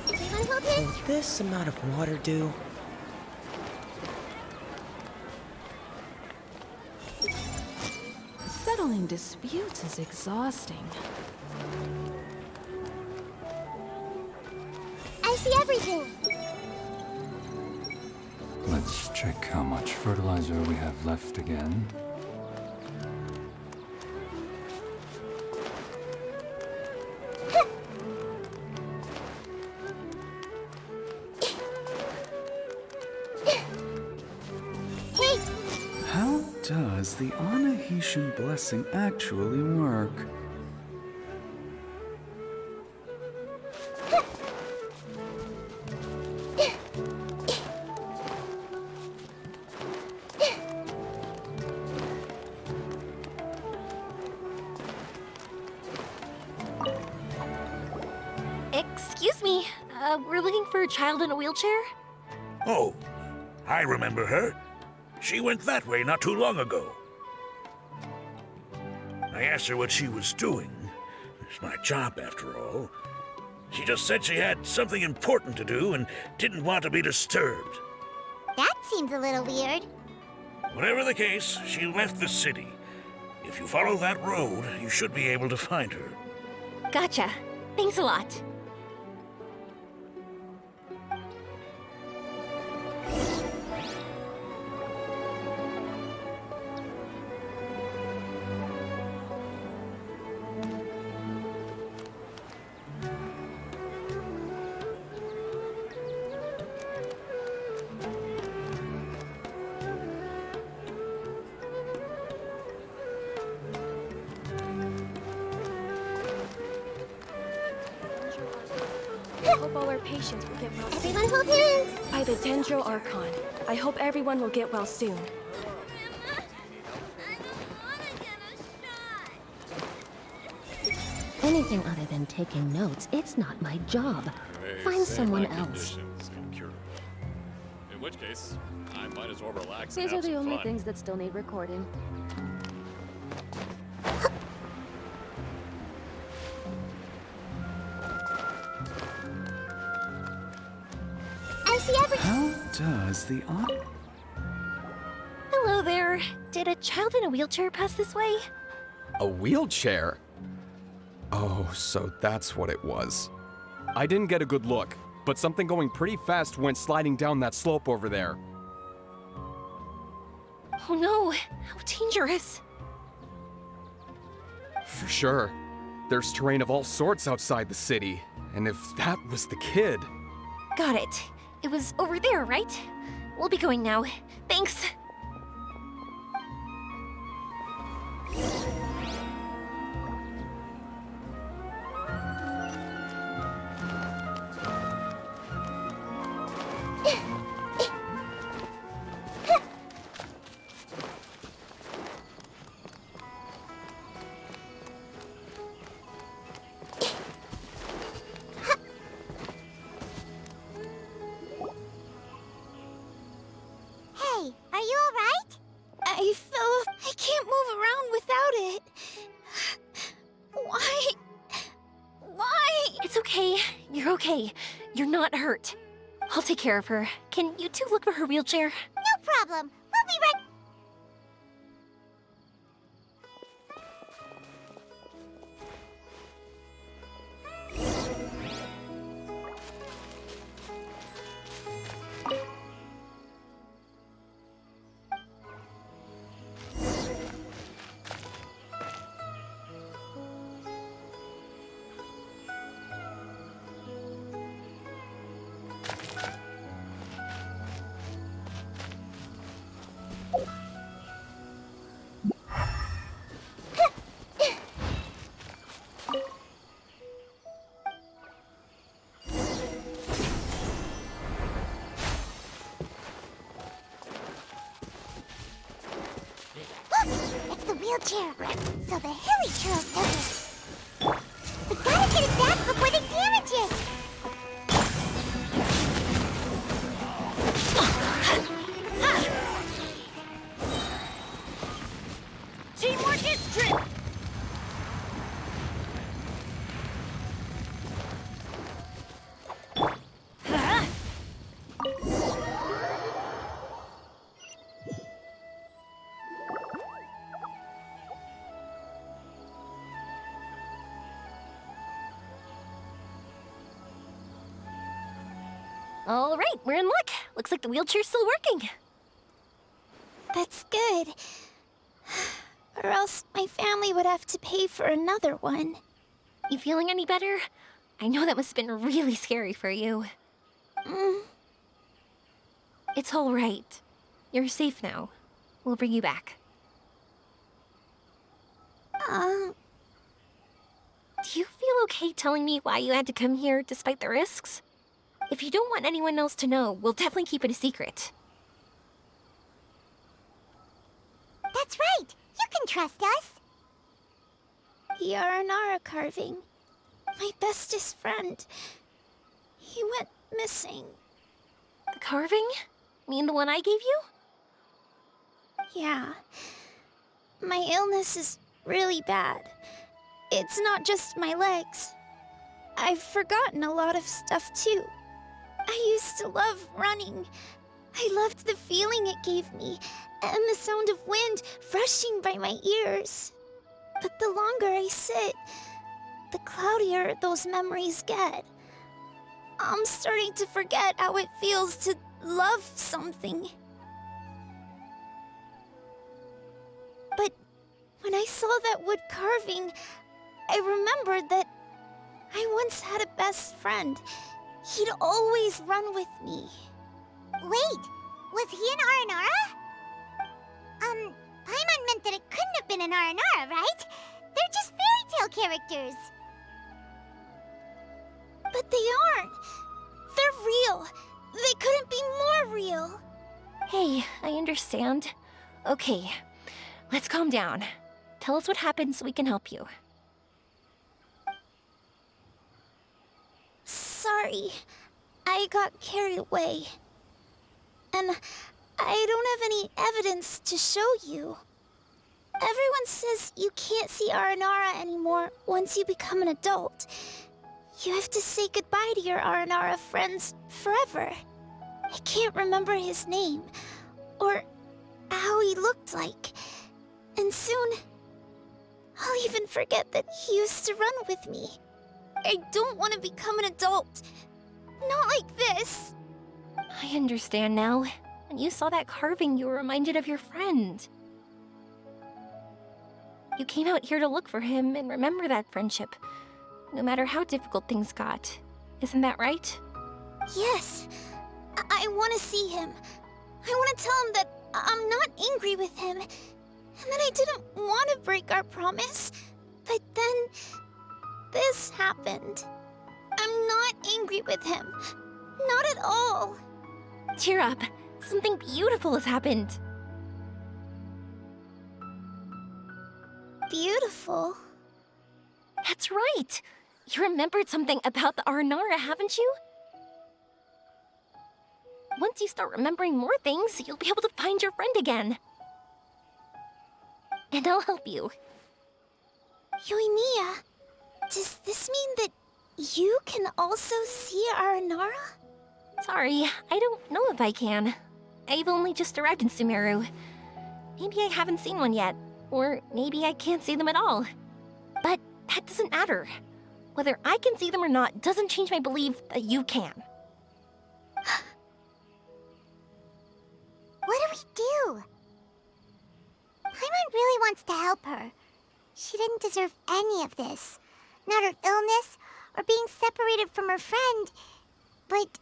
Will this amount of water do? Settling disputes is exhausting. I see everything. Let's check how much fertilizer we have left again. How does the Anahitian blessing actually work? Excuse me, we're looking for a child in a wheelchair? Oh, I remember her. She went that way not too long ago. I asked her what she was doing. It's my job, after all. She just said she had something important to do and didn't want to be disturbed. That seems a little weird. Whatever the case, she left the city. If you follow that road, you should be able to find her. Gotcha. Thanks a lot. I hope all our patients will get well soon. Everyone hold hands! By the Dendro Archon, I hope everyone will get well soon. Anything other than taking notes, it's not my job. Find someone else. In which case, I might as well relax. These are the only things that still need recording. I see everything. How does the Hello there. Did a child in a wheelchair pass this way? A wheelchair? Oh, so that's what it was. I didn't get a good look, but something going pretty fast went sliding down that slope over there. Oh no, how dangerous. For sure. There's terrain of all sorts outside the city, and if that was the kid... Got it. It was over there, right? We'll be going now. Thanks. Hey, are you alright? I fell off. I can't move around without it. Why? Why? It's okay. You're okay. You're not hurt. I'll take care of her. Can you two look for her wheelchair? No problem. We'll be right... Look! It's the wheelchair! So the hilly churros took it! We gotta get it back before they damage it! Teamwork is strength! All right, we're in luck. Looks like the wheelchair's still working. That's good. Or else my family would have to pay for another one. You feeling any better? I know that must have been really scary for you. It's all right. You're safe now. We'll bring you back. Do you feel okay telling me why you had to come here despite the risks? If you don't want anyone else to know, we'll definitely keep it a secret. That's right. You can trust us. The Aranara carving. My bestest friend. He went missing. The carving? Mean the one I gave you? Yeah. My illness is really bad. It's not just my legs. I've forgotten a lot of stuff too. I used to love running. I loved the feeling it gave me, and the sound of wind rushing by my ears. But the longer I sit, the cloudier those memories get. I'm starting to forget how it feels to love something. But when I saw that wood carving, I remembered that I once had a best friend. He'd always run with me. Wait, was he an Aranara? Paimon meant that it couldn't have been an Aranara, right? They're just fairy tale characters. But they aren't. They're real. They couldn't be more real. Hey, I understand. Okay, let's calm down. Tell us what happened so we can help you. Sorry. I got carried away. And I don't have any evidence to show you. Everyone says you can't see Aranara anymore once you become an adult. You have to say goodbye to your Aranara friends forever. I can't remember his name, or how he looked like. And soon, I'll even forget that he used to run with me. I don't want to become an adult. Not like this. I understand now. When you saw that carving, you were reminded of your friend. You came out here to look for him and remember that friendship, no matter how difficult things got. Isn't that right? Yes. I want to see him. I want to tell him that I'm not angry with him, and that I didn't want to break our promise. But then, this happened. I'm not angry with him. Not at all. Cheer up. Something beautiful has happened. Beautiful? That's right. You remembered something about the Aranara, haven't you? Once you start remembering more things, you'll be able to find your friend again. And I'll help you. Yoimiya, does this mean that you can also see Aranara? Sorry, I don't know if I can. I've only just arrived in Sumeru. Maybe I haven't seen one yet, or maybe I can't see them at all. But that doesn't matter. Whether I can see them or not doesn't change my belief that you can. What do we do? Paimon really wants to help her. She didn't deserve any of this. Not her illness, or being separated from her friend. But...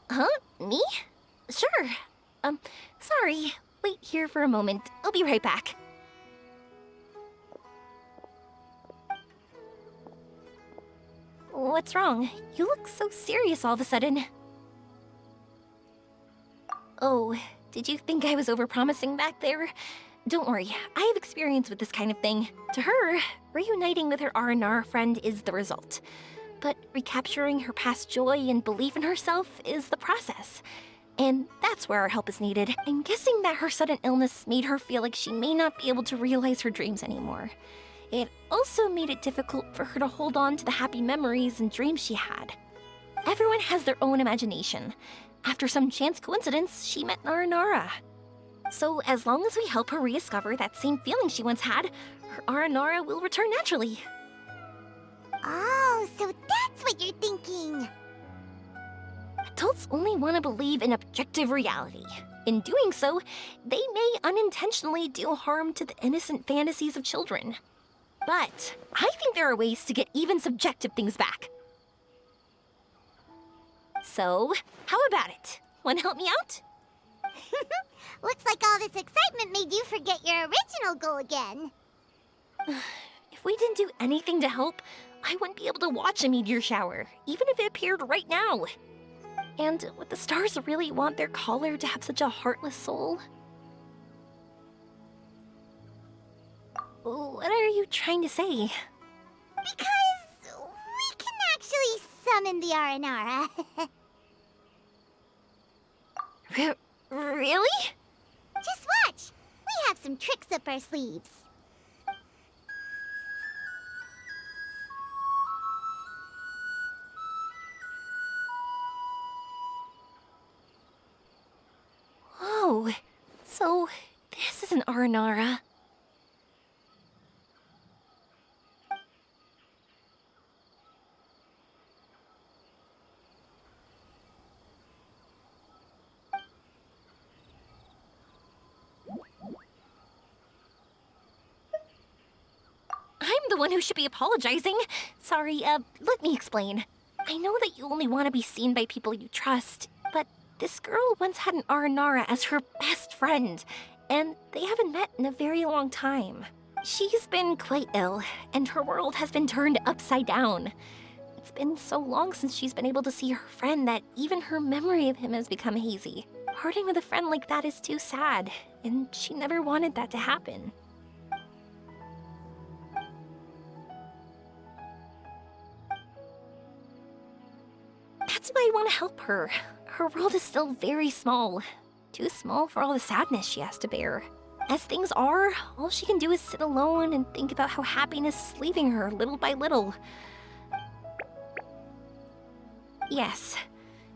Huh? Me? Sure. Sorry. Wait here for a moment. I'll be right back. What's wrong? You look so serious all of a sudden. Oh, did you think I was overpromising back there? Don't worry, I have experience with this kind of thing. To her, reuniting with her Aranara friend is the result. But recapturing her past joy and belief in herself is the process. And that's where our help is needed. I'm guessing that her sudden illness made her feel like she may not be able to realize her dreams anymore. It also made it difficult for her to hold on to the happy memories and dreams she had. Everyone has their own imagination. After some chance coincidence, she met Aranara. So as long as we help her rediscover that same feeling she once had, her Aranara will return naturally. Oh, so that's what you're thinking. Adults only want to believe in objective reality. In doing so, they may unintentionally do harm to the innocent fantasies of children. But I think there are ways to get even subjective things back. So, how about it? Want to help me out? Looks like all this excitement made you forget your original goal again. If we didn't do anything to help, I wouldn't be able to watch a meteor shower, even if it appeared right now. And would the stars really want their caller to have such a heartless soul? What are you trying to say? Because we can actually summon the Aranara. Really? Just watch. We have some tricks up our sleeves. Oh, so this is an Aranara. I'm the one who should be apologizing. Sorry, let me explain. I know that you only want to be seen by people you trust, but this girl once had an Aranara as her best friend, and they haven't met in a very long time. She's been quite ill, and her world has been turned upside down. It's been so long since she's been able to see her friend that even her memory of him has become hazy. Parting with a friend like that is too sad, and she never wanted that to happen. That's why I want to help her. Her world is still very small. Too small for all the sadness she has to bear. As things are, all she can do is sit alone and think about how happiness is leaving her little by little. Yes,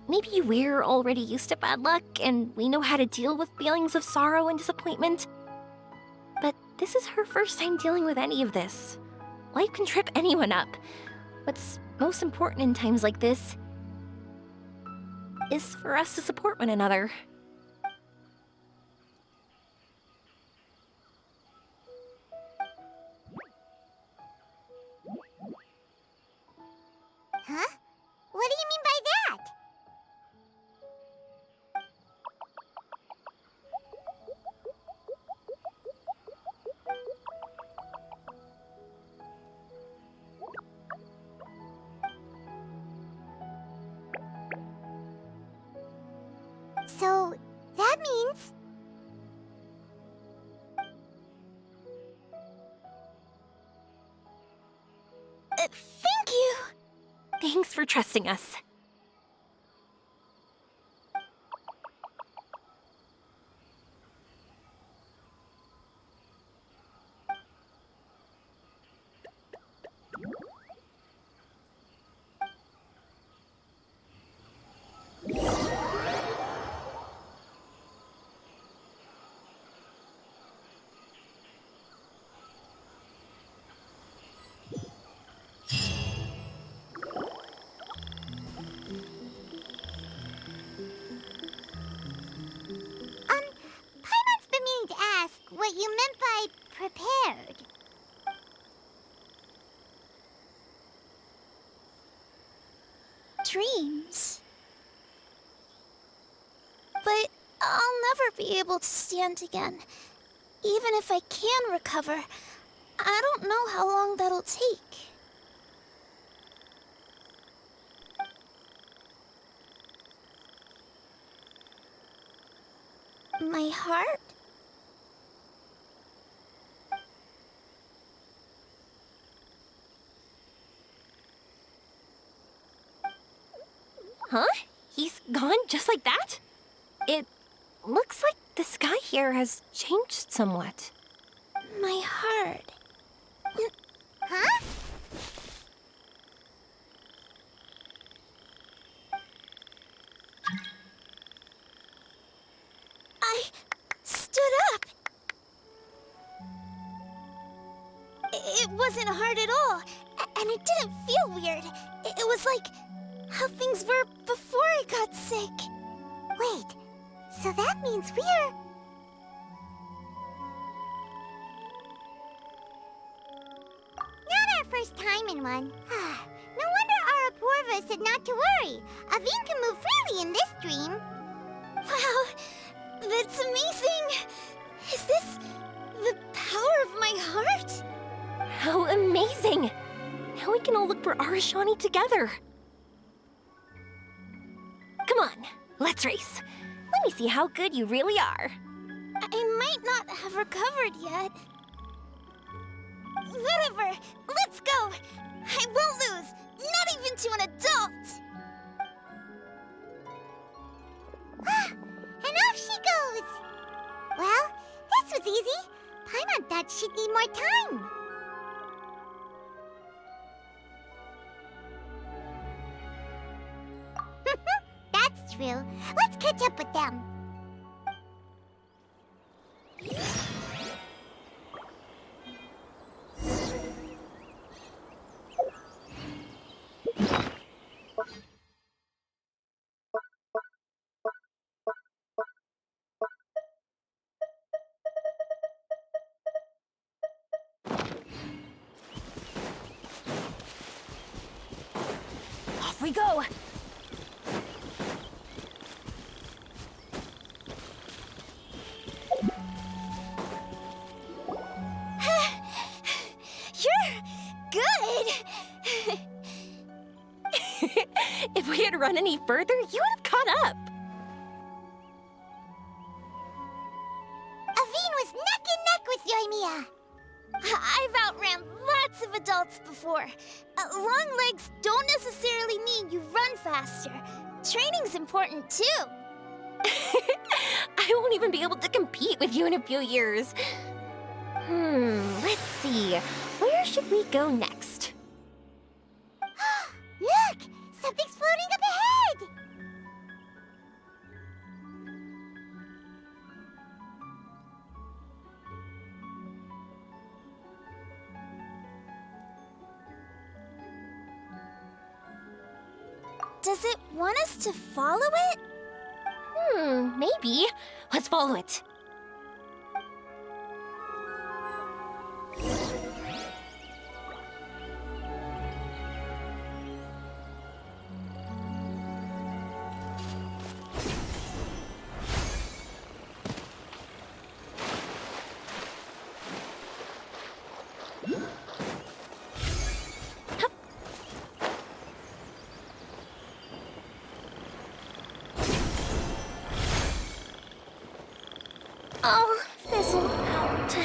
maybe we're already used to bad luck and we know how to deal with feelings of sorrow and disappointment. But this is her first time dealing with any of this. Life can trip anyone up. What's most important in times like this is for us to support one another. Huh? What do you mean by that? So, that means... Thank you! Thanks for trusting us. Paimon's been meaning to ask what you meant by prepared. Dreams. But I'll never be able to stand again. Even if I can recover, I don't know how long that'll take. My heart? Huh? He's gone just like that? It looks like the sky here has changed somewhat. My heart. Huh? I stood up. It wasn't hard at all. and it didn't feel weird. It was like how things were before I got sick. Wait, so that means we're... Not our first time in one. No wonder Araporva said not to worry. Aveen can move freely in this dream. Wow, that's amazing! Is this the power of my heart? How amazing! Now we can all look for Arashani together. Come on, let's race. Let me see how good you really are. I might not have recovered yet. Whatever, let's go! I won't lose, not even to an adult! And off she goes! Well, this was easy. Paimon thought she'd need more time. That's true. Let's catch up with them. Off we go! You're good! If we had run any further, you would have caught up. Aveen was neck and neck with Yoimiya. I've outran lots of adults before. Long legs don't necessarily mean you run faster. Training's important too. I won't even be able to compete with you in a few years. Let's see. Where should we go next? Look! Something's floating up ahead! Does it want us to follow it? Maybe. Let's follow it. Oh, fizzle out.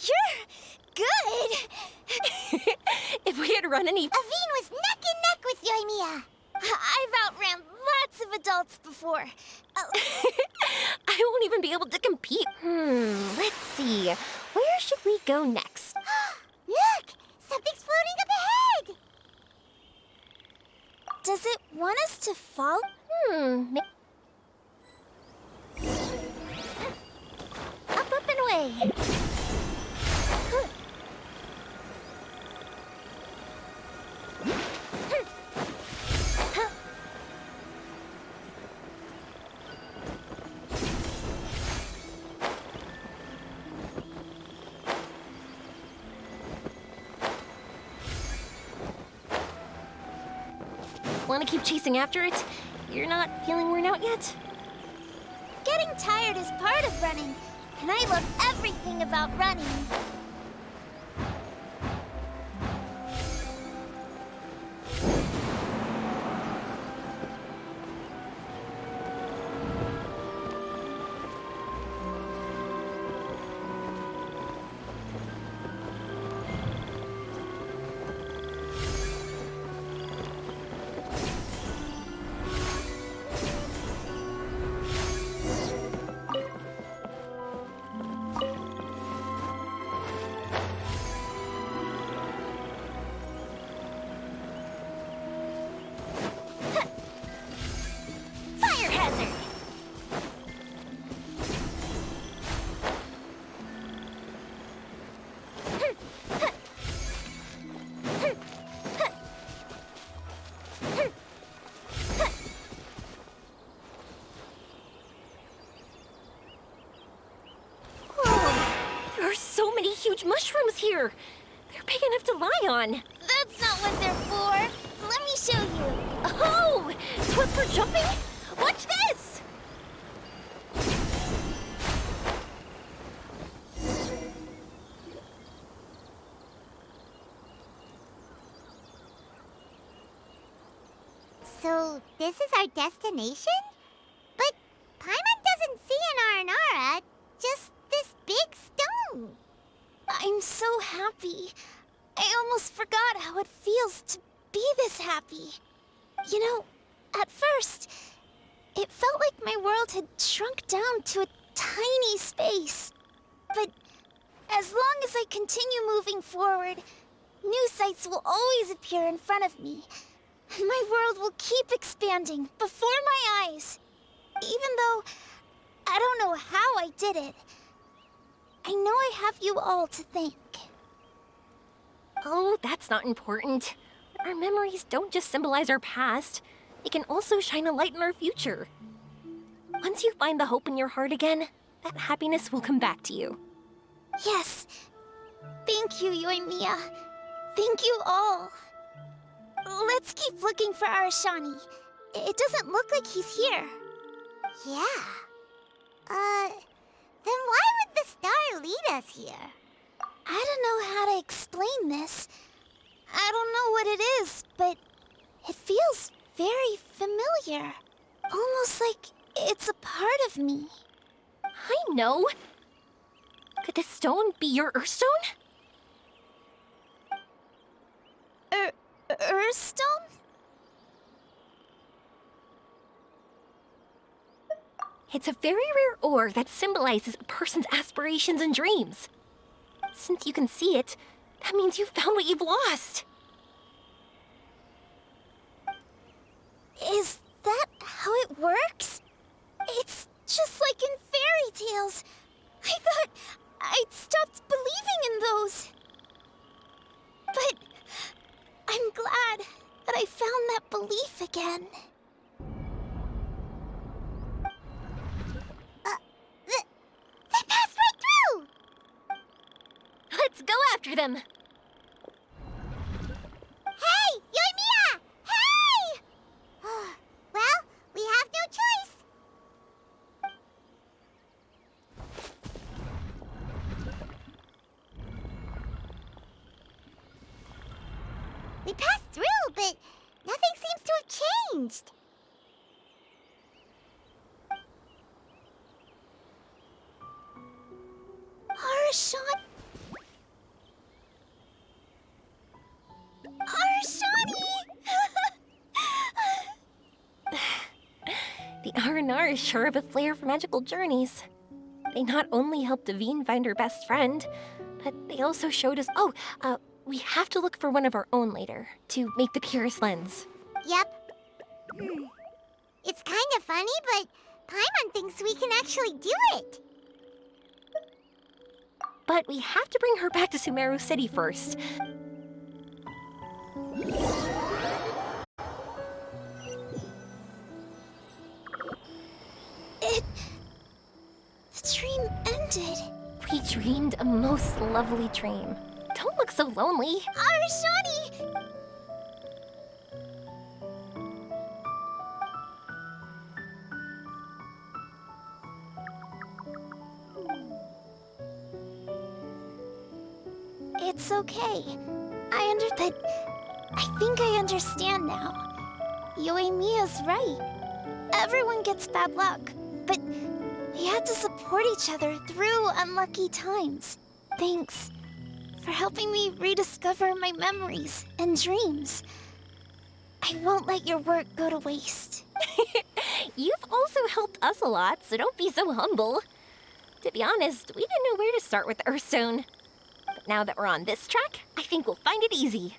You're good! If we had run any... Aveen was neck and neck with Yoimiya. I've outran lots of adults before. I won't even be able to compete. Let's see. Where should we go next? Look! Something's floating up ahead! Does it want us to follow? Up and away. Want to keep chasing after it? You're not feeling worn out yet? Getting tired is part of running, and I love everything about running. There are so many huge mushrooms here. They're big enough to lie on. That's not what they're for. Let me show you. Oh! It's what for jumping? Watch this! So, this is our destination? But Paimon doesn't see an Aranara, just this big stone. I'm so happy. I almost forgot how it feels to be this happy. You know, at first, it felt like my world had shrunk down to a tiny space. But as long as I continue moving forward, new sights will always appear in front of me. And my world will keep expanding before my eyes. Even though I don't know how I did it, I know I have you all to thank. Oh, that's not important. Our memories don't just symbolize our past. They can also shine a light in our future. Once you find the hope in your heart again, that happiness will come back to you. Yes. Thank you, yoimiya. Thank you all. Let's keep looking for Arashani. It doesn't look like he's here. Yeah. Then why would the star lead us here? I don't know how to explain this. I don't know what it is, but it feels very familiar. Almost like it's a part of me. I know. Could this stone be your Earthstone? Earthstone? It's a very rare ore that symbolizes a person's aspirations and dreams. Since you can see it, that means you've found what you've lost. Is that how it works? It's just like in fairy tales. I thought I'd stopped believing in those. But I'm glad that I found that belief again. They passed right through! Let's go after them. Hey, yoimiya! Hey! Well, we have no choice. We passed through, but nothing seems to have changed. Arashani! The Aranara is sure of a flair for magical journeys. They not only helped Devine find her best friend, but they also showed us... we have to look for one of our own later to make the purest lens. Yep. It's kind of funny, but Paimon thinks we can actually do it. But we have to bring her back to Sumeru City first. The dream ended. We dreamed a most lovely dream. Don't look so lonely. Arashani! It's okay. I think I understand now. Yoimiya's right. Everyone gets bad luck, but we have to support each other through unlucky times. Thanks for helping me rediscover my memories and dreams. I won't let your work go to waste. You've also helped us a lot, so don't be so humble. To be honest, we didn't know where to start with Earthstone. But now that we're on this track, I think we'll find it easy.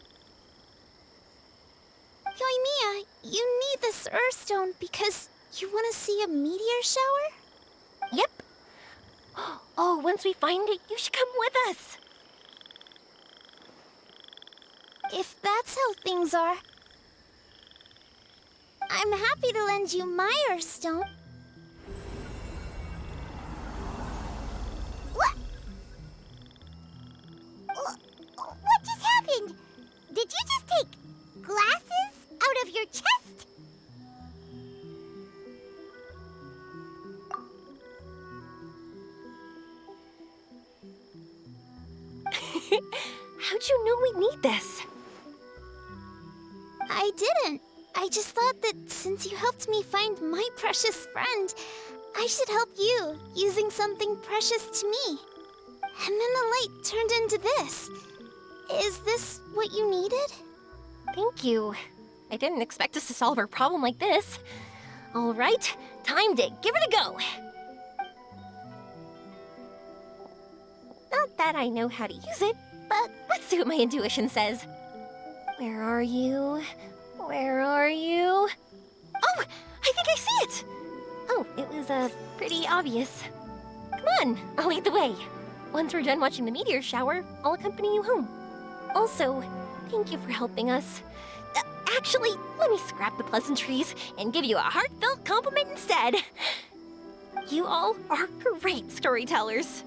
Yoimiya, you need this Earthstone because you want to see a meteor shower? Yep. Oh, once we find it, you should come with us. If that's how things are, I'm happy to lend you my Earthstone. What just happened? Did you just take glasses out of your chest? How'd you know we'd need this? I didn't. I just thought that since you helped me find my precious friend, I should help you, using something precious to me. And then the light turned into this. Is this what you needed? Thank you. I didn't expect us to solve our problem like this. All right, time to give it a go. Not that I know how to use it, but let's see what my intuition says. Where are you? Where are you? Oh, I think I see it! Oh, it was, pretty obvious. Come on, I'll lead the way. Once we're done watching the meteor shower, I'll accompany you home. Also, thank you for helping us. Actually, let me scrap the pleasantries and give you a heartfelt compliment instead. You all are great storytellers.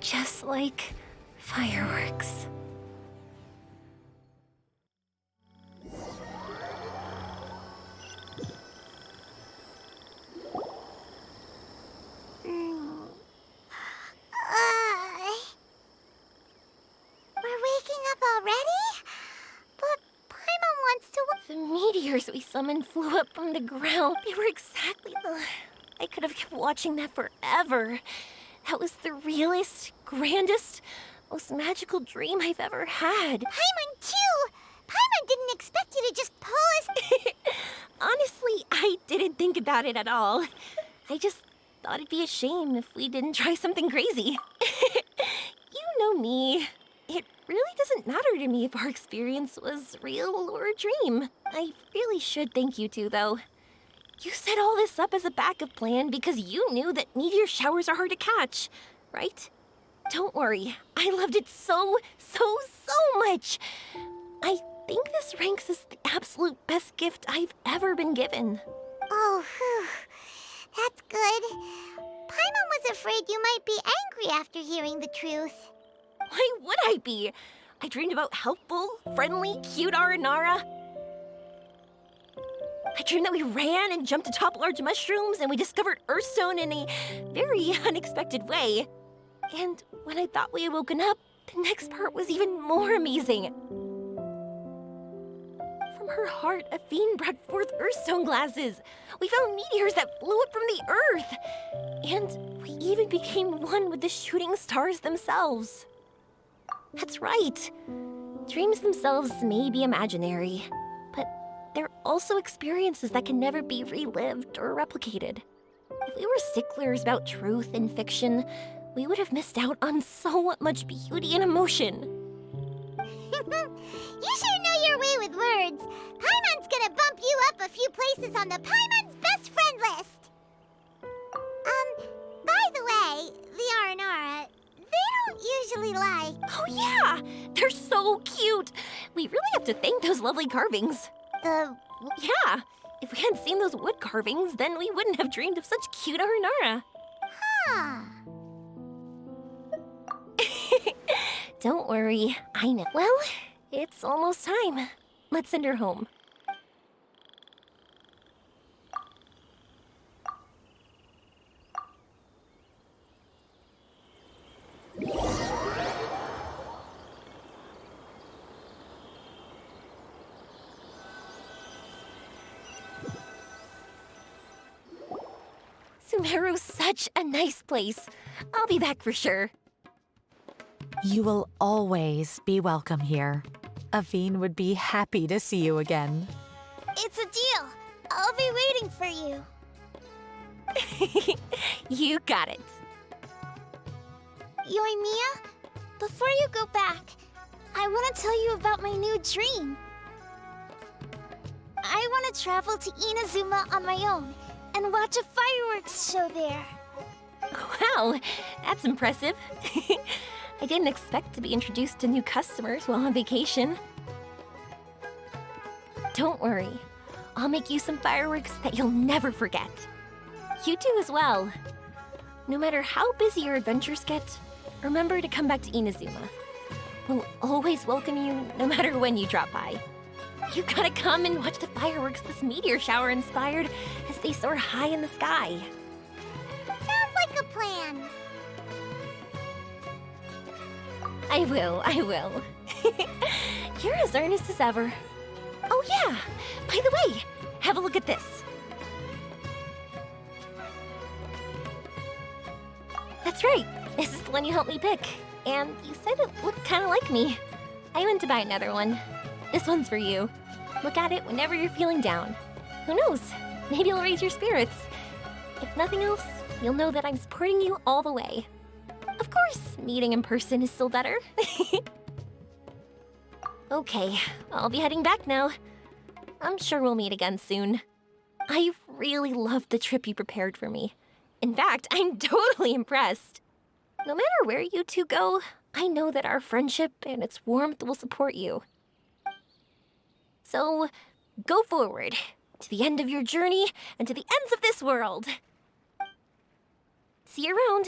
Just like fireworks. We're waking up already? But Paimon wants to... The meteors we summoned flew up from the ground. They were exactly the... I could have kept watching that forever. That was the realest, grandest, most magical dream I've ever had. Paimon, too! Paimon didn't expect you to just pull us... Honestly, I didn't think about it at all. I just thought it'd be a shame if we didn't try something crazy. You know me. It really doesn't matter to me if our experience was real or a dream. I really should thank you two, though. You set all this up as a backup plan because you knew that meteor showers are hard to catch, right? Don't worry, I loved it so much. I think this ranks as the absolute best gift I've ever been given. Oh, whew. That's good. Paimon was afraid you might be angry after hearing the truth. Why would I be? I dreamed about helpful, friendly, cute Aranara. I dreamed that we ran and jumped atop large mushrooms and we discovered Earthstone in a very unexpected way. And when I thought we had woken up, the next part was even more amazing. From her heart, a fiend brought forth Earthstone glasses. We found meteors that flew up from the Earth. And we even became one with the shooting stars themselves. That's right. Dreams themselves may be imaginary, but they're also experiences that can never be relived or replicated. If we were sticklers about truth in fiction, we would have missed out on so much beauty and emotion. You sure know your way with words. Paimon's gonna bump you up a few places on the Paimon's best friend list. By the way, the Aranara, they don't usually like... Oh yeah, they're so cute. We really have to thank those lovely carvings. Yeah, if we hadn't seen those wood carvings, then we wouldn't have dreamed of such cute Aranara. Huh. Don't worry, I know. Well, it's almost time. Let's send her home. Sumeru's such a nice place. I'll be back for sure. You will always be welcome here. Aveen would be happy to see you again. It's a deal. I'll be waiting for you. You got it. Yoimiya, before you go back, I want to tell you about my new dream. I want to travel to Inazuma on my own and watch a fireworks show there. Wow, that's impressive. I didn't expect to be introduced to new customers while on vacation. Don't worry, I'll make you some fireworks that you'll never forget. You do as well. No matter how busy your adventures get, remember to come back to Inazuma. We'll always welcome you no matter when you drop by. You gotta come and watch the fireworks this meteor shower inspired as they soar high in the sky. Sounds like a plan. I will. You're as earnest as ever. Oh yeah, by the way, have a look at this. That's right, this is the one you helped me pick. And you said it looked kind of like me. I went to buy another one. This one's for you. Look at it whenever you're feeling down. Who knows, maybe it'll raise your spirits. If nothing else, you'll know that I'm supporting you all the way. Of course, meeting in person is still better. Okay, I'll be heading back now. I'm sure we'll meet again soon. I really loved the trip you prepared for me. In fact, I'm totally impressed. No matter where you two go, I know that our friendship and its warmth will support you. So, go forward, to the end of your journey and to the ends of this world. See you around.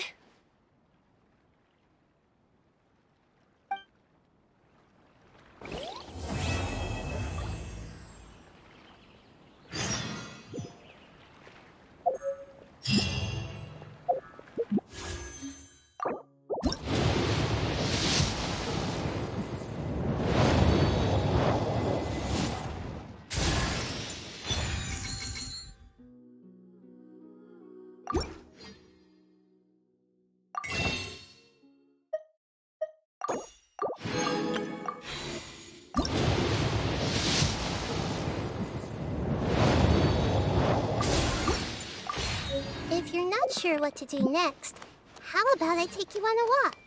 I'm not sure what to do next. How about I take you on a walk?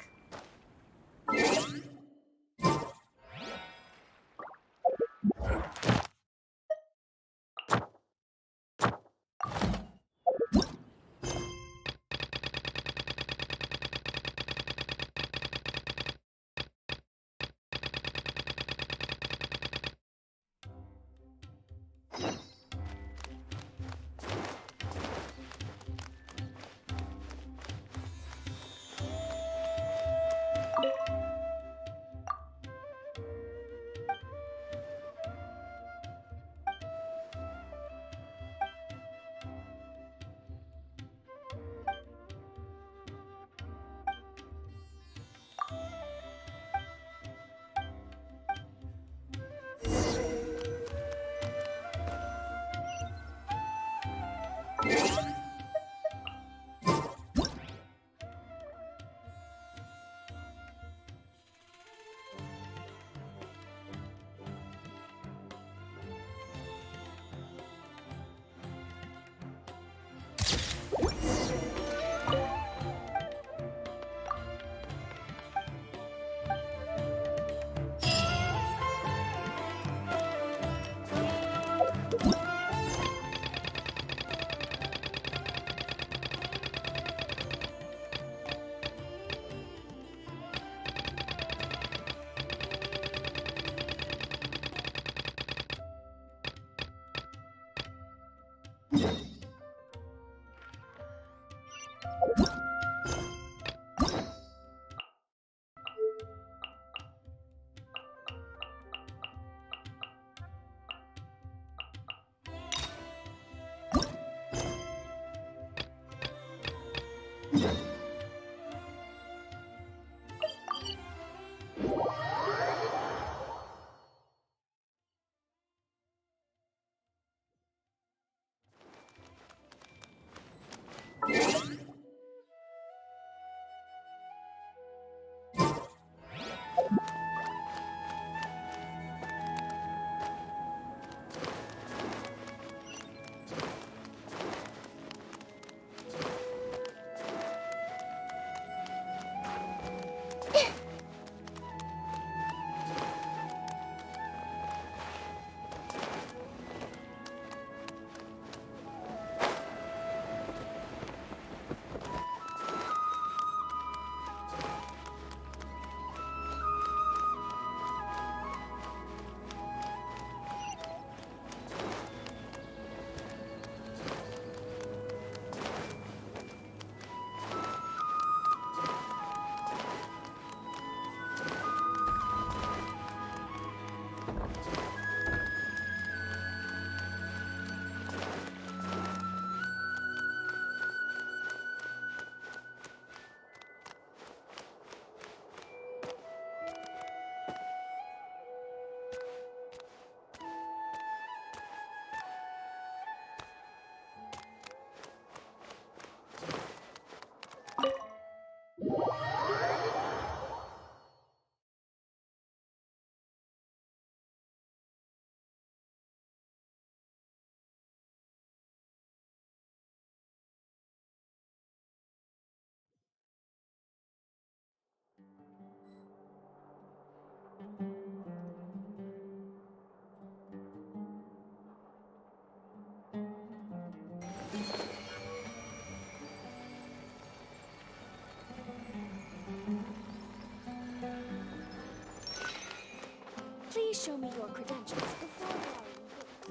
Please show me your credentials before allowing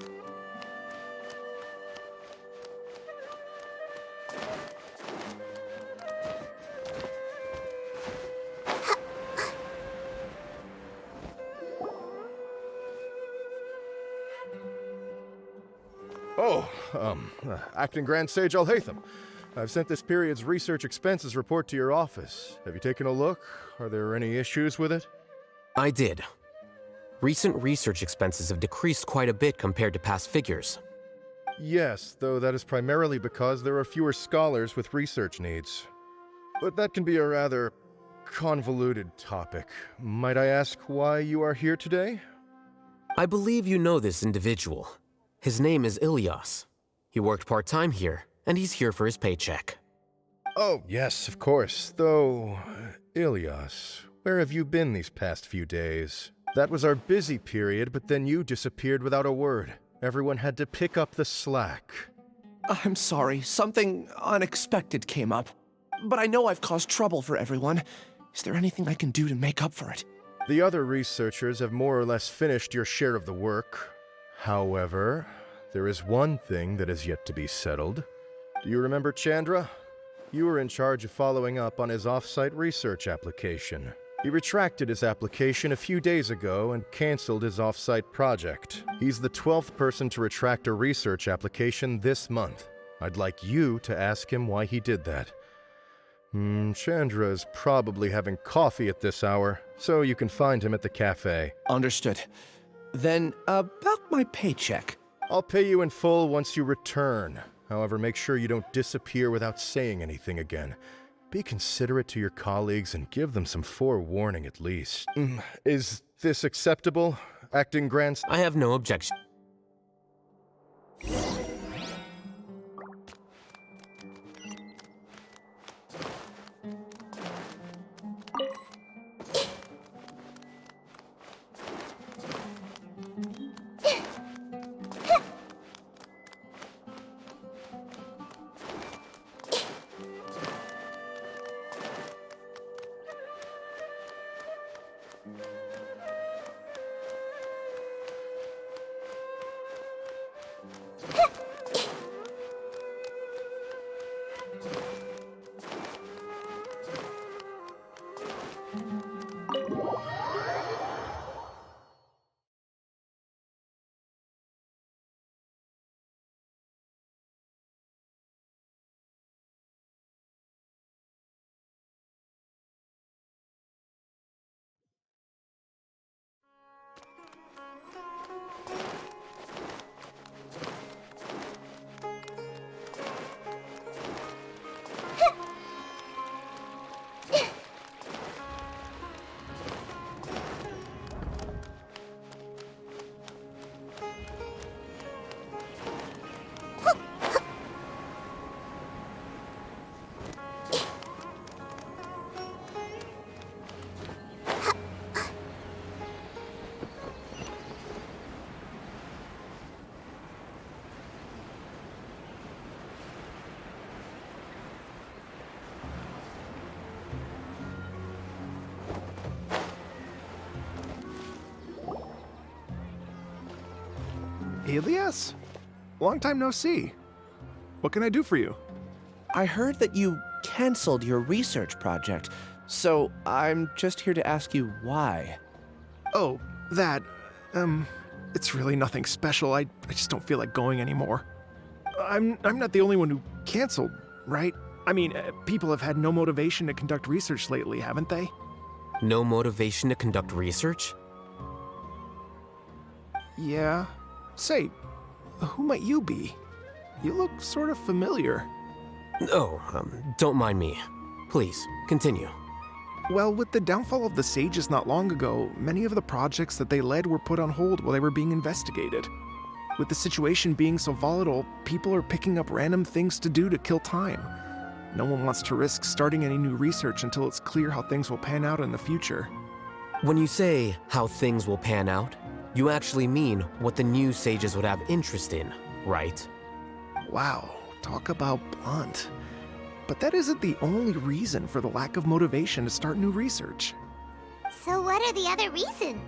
you. Acting Grand Sage Alhaitham. I've sent this period's research expenses report to your office. Have you taken a look? Are there any issues with it? I did. Recent research expenses have decreased quite a bit compared to past figures. Yes, though that is primarily because there are fewer scholars with research needs. But that can be a rather convoluted topic. Might I ask why you are here today? I believe you know this individual. His name is Ilias. He worked part-time here, and he's here for his paycheck. Oh, yes, of course. Though, Ilias, where have you been these past few days? That was our busy period, but then you disappeared without a word. Everyone had to pick up the slack. I'm sorry, something unexpected came up. But I know I've caused trouble for everyone. Is there anything I can do to make up for it? The other researchers have more or less finished your share of the work. However, there is one thing that is yet to be settled. Do you remember Chandra? You were in charge of following up on his off-site research application. He retracted his application a few days ago and canceled his off-site project. He's the 12th person to retract a research application this month. I'd like you to ask him why he did that. Chandra is probably having coffee at this hour, so you can find him at the cafe. Understood. Then, about my paycheck. I'll pay you in full once you return. However, make sure you don't disappear without saying anything again. Be considerate to your colleagues and give them some forewarning at least. Is this acceptable, Acting Grand? I have no objection. Ilias? Long time no see. What can I do for you? I heard that you canceled your research project, so I'm just here to ask you why. Oh, that, it's really nothing special. I just don't feel like going anymore. I'm not the only one who canceled, right? I mean, people have had no motivation to conduct research lately, haven't they? No motivation to conduct research? Yeah. Say, who might you be? You look sort of familiar. Oh, don't mind me. Please, continue. Well, with the downfall of the Sages not long ago, many of the projects that they led were put on hold while they were being investigated. With the situation being so volatile, people are picking up random things to do to kill time. No one wants to risk starting any new research until it's clear how things will pan out in the future. When you say how things will pan out, you actually mean what the new Sages would have interest in, right? Wow, talk about blunt. But that isn't the only reason for the lack of motivation to start new research. So what are the other reasons?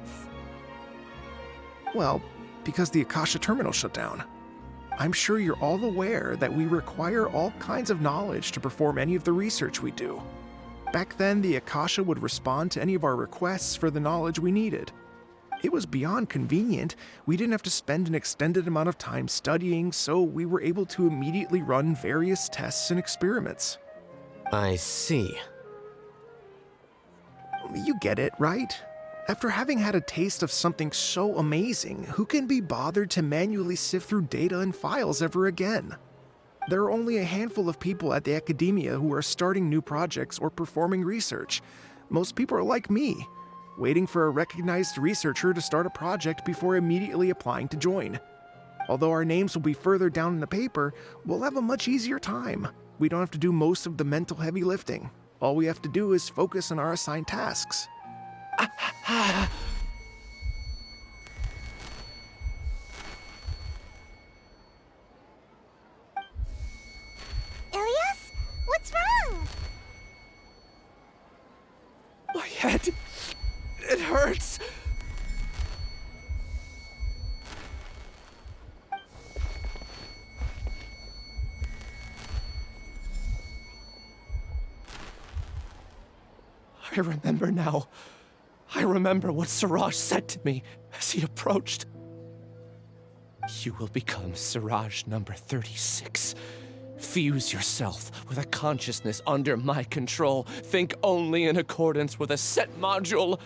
Well, because the Akasha terminal shut down. I'm sure you're all aware that we require all kinds of knowledge to perform any of the research we do. Back then, the Akasha would respond to any of our requests for the knowledge we needed. It was beyond convenient. We didn't have to spend an extended amount of time studying, so we were able to immediately run various tests and experiments. I see. You get it, right? After having had a taste of something so amazing, who can be bothered to manually sift through data and files ever again? There are only a handful of people at the academia who are starting new projects or performing research. Most people are like me, waiting for a recognized researcher to start a project before immediately applying to join. Although our names will be further down in the paper, we'll have a much easier time. we don't have to do most of the mental heavy lifting. All we have to do is focus on our assigned tasks. Ilias? What's wrong? My head, it hurts. I remember now. I remember what Siraj said to me as he approached. You will become Siraj number 36. Fuse yourself with a consciousness under my control. Think only in accordance with a set module,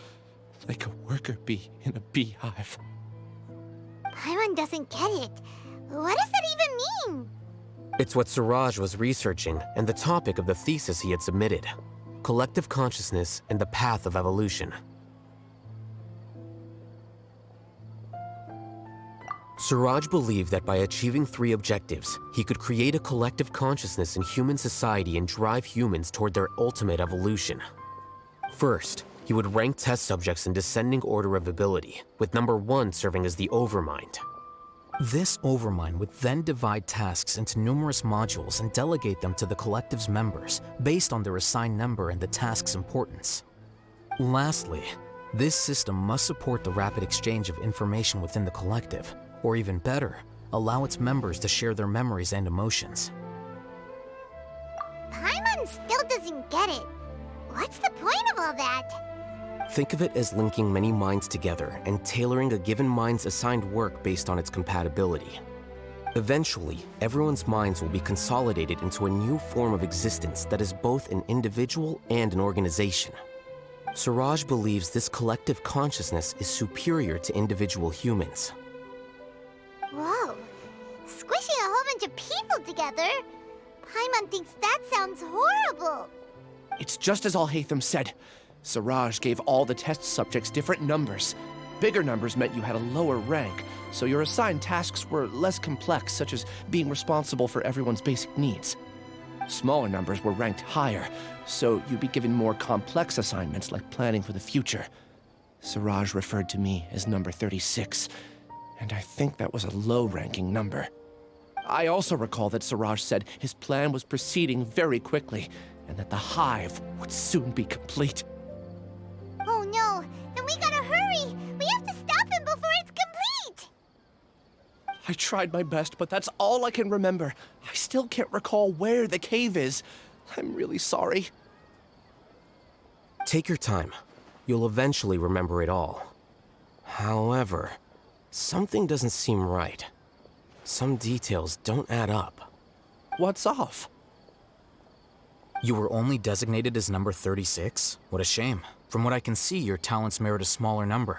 like a worker bee in a beehive. Paimon doesn't get it. What does that even mean? It's what Siraj was researching and the topic of the thesis he had submitted. Collective consciousness and the path of evolution. Siraj believed that by achieving 3 objectives, he could create a collective consciousness in human society and drive humans toward their ultimate evolution. First, he would rank test subjects in descending order of ability, with number 1 serving as the Overmind. This Overmind would then divide tasks into numerous modules and delegate them to the collective's members based on their assigned number and the task's importance. Lastly, this system must support the rapid exchange of information within the collective, or even better, allow its members to share their memories and emotions. Paimon still doesn't get it. What's the point of all that? Think of it as linking many minds together and tailoring a given mind's assigned work based on its compatibility. Eventually, everyone's minds will be consolidated into a new form of existence that is both an individual and an organization. Siraj believes this collective consciousness is superior to individual humans. Whoa. Squishing a whole bunch of people together? Paimon thinks that sounds horrible. It's just as Al-Haytham said. Siraj gave all the test subjects different numbers. Bigger numbers meant you had a lower rank, so your assigned tasks were less complex, such as being responsible for everyone's basic needs. Smaller numbers were ranked higher, so you'd be given more complex assignments like planning for the future. Siraj referred to me as number 36, and I think that was a low-ranking number. I also recall that Siraj said his plan was proceeding very quickly, and that the hive would soon be complete. Oh no, then we gotta hurry! We have to stop him before it's complete! I tried my best, but that's all I can remember. I still can't recall where the cave is. I'm really sorry. Take your time. You'll eventually remember it all. However, something doesn't seem right. Some details don't add up. What's off? You were only designated as number 36? What a shame. From what I can see, your talents merit a smaller number.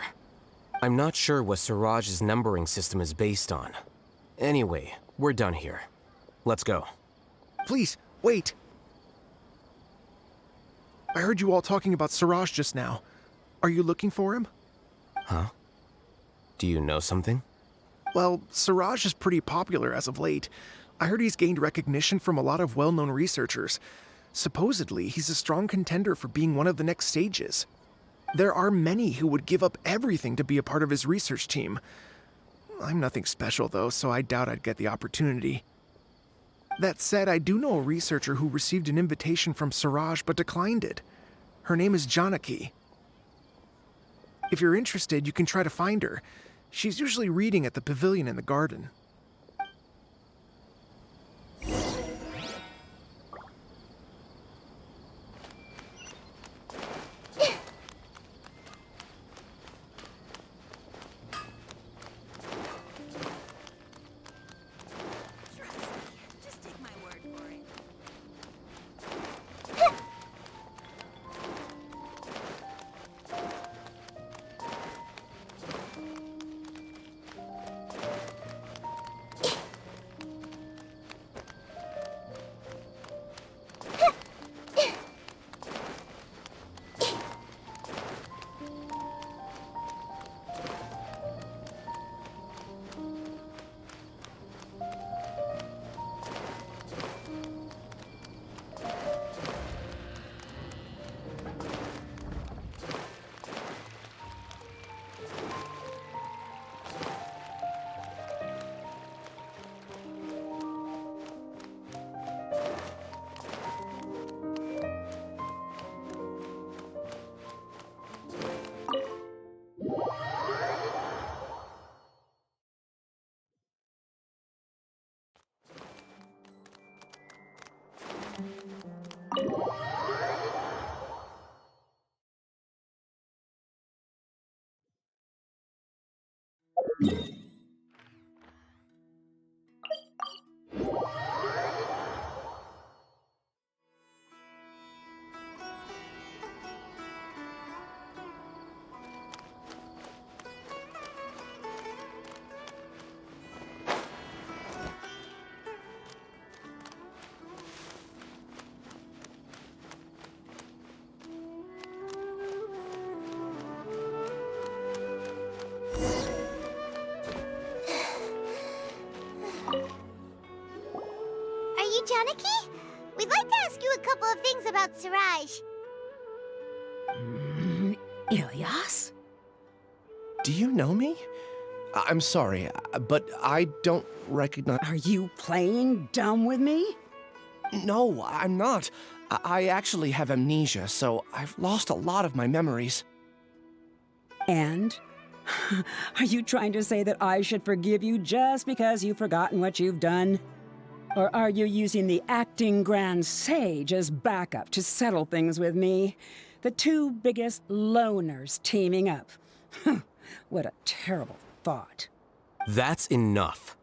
I'm not sure what Siraj's numbering system is based on. Anyway, we're done here. Let's go. Please, wait. I heard you all talking about Siraj just now. Are you looking for him? Huh? Do you know something? Well, Siraj is pretty popular as of late. I heard he's gained recognition from a lot of well-known researchers. Supposedly, he's a strong contender for being one of the next sages. There are many who would give up everything to be a part of his research team. I'm nothing special, though, so I doubt I'd get the opportunity. That said, I do know a researcher who received an invitation from Siraj but declined it. Her name is Janaki. If you're interested, you can try to find her. She's usually reading at the pavilion in the garden. Are you Janaki? We'd like to ask you a couple of things about Siraj. Ilyas? Do you know me? I'm sorry, but I don't recognize... Are you playing dumb with me? No, I'm not. I actually have amnesia, so I've lost a lot of my memories. And? Are you trying to say that I should forgive you just because you've forgotten what you've done? Or are you using the acting grand sage as backup to settle things with me? The two biggest loners teaming up. What a terrible thought. That's enough.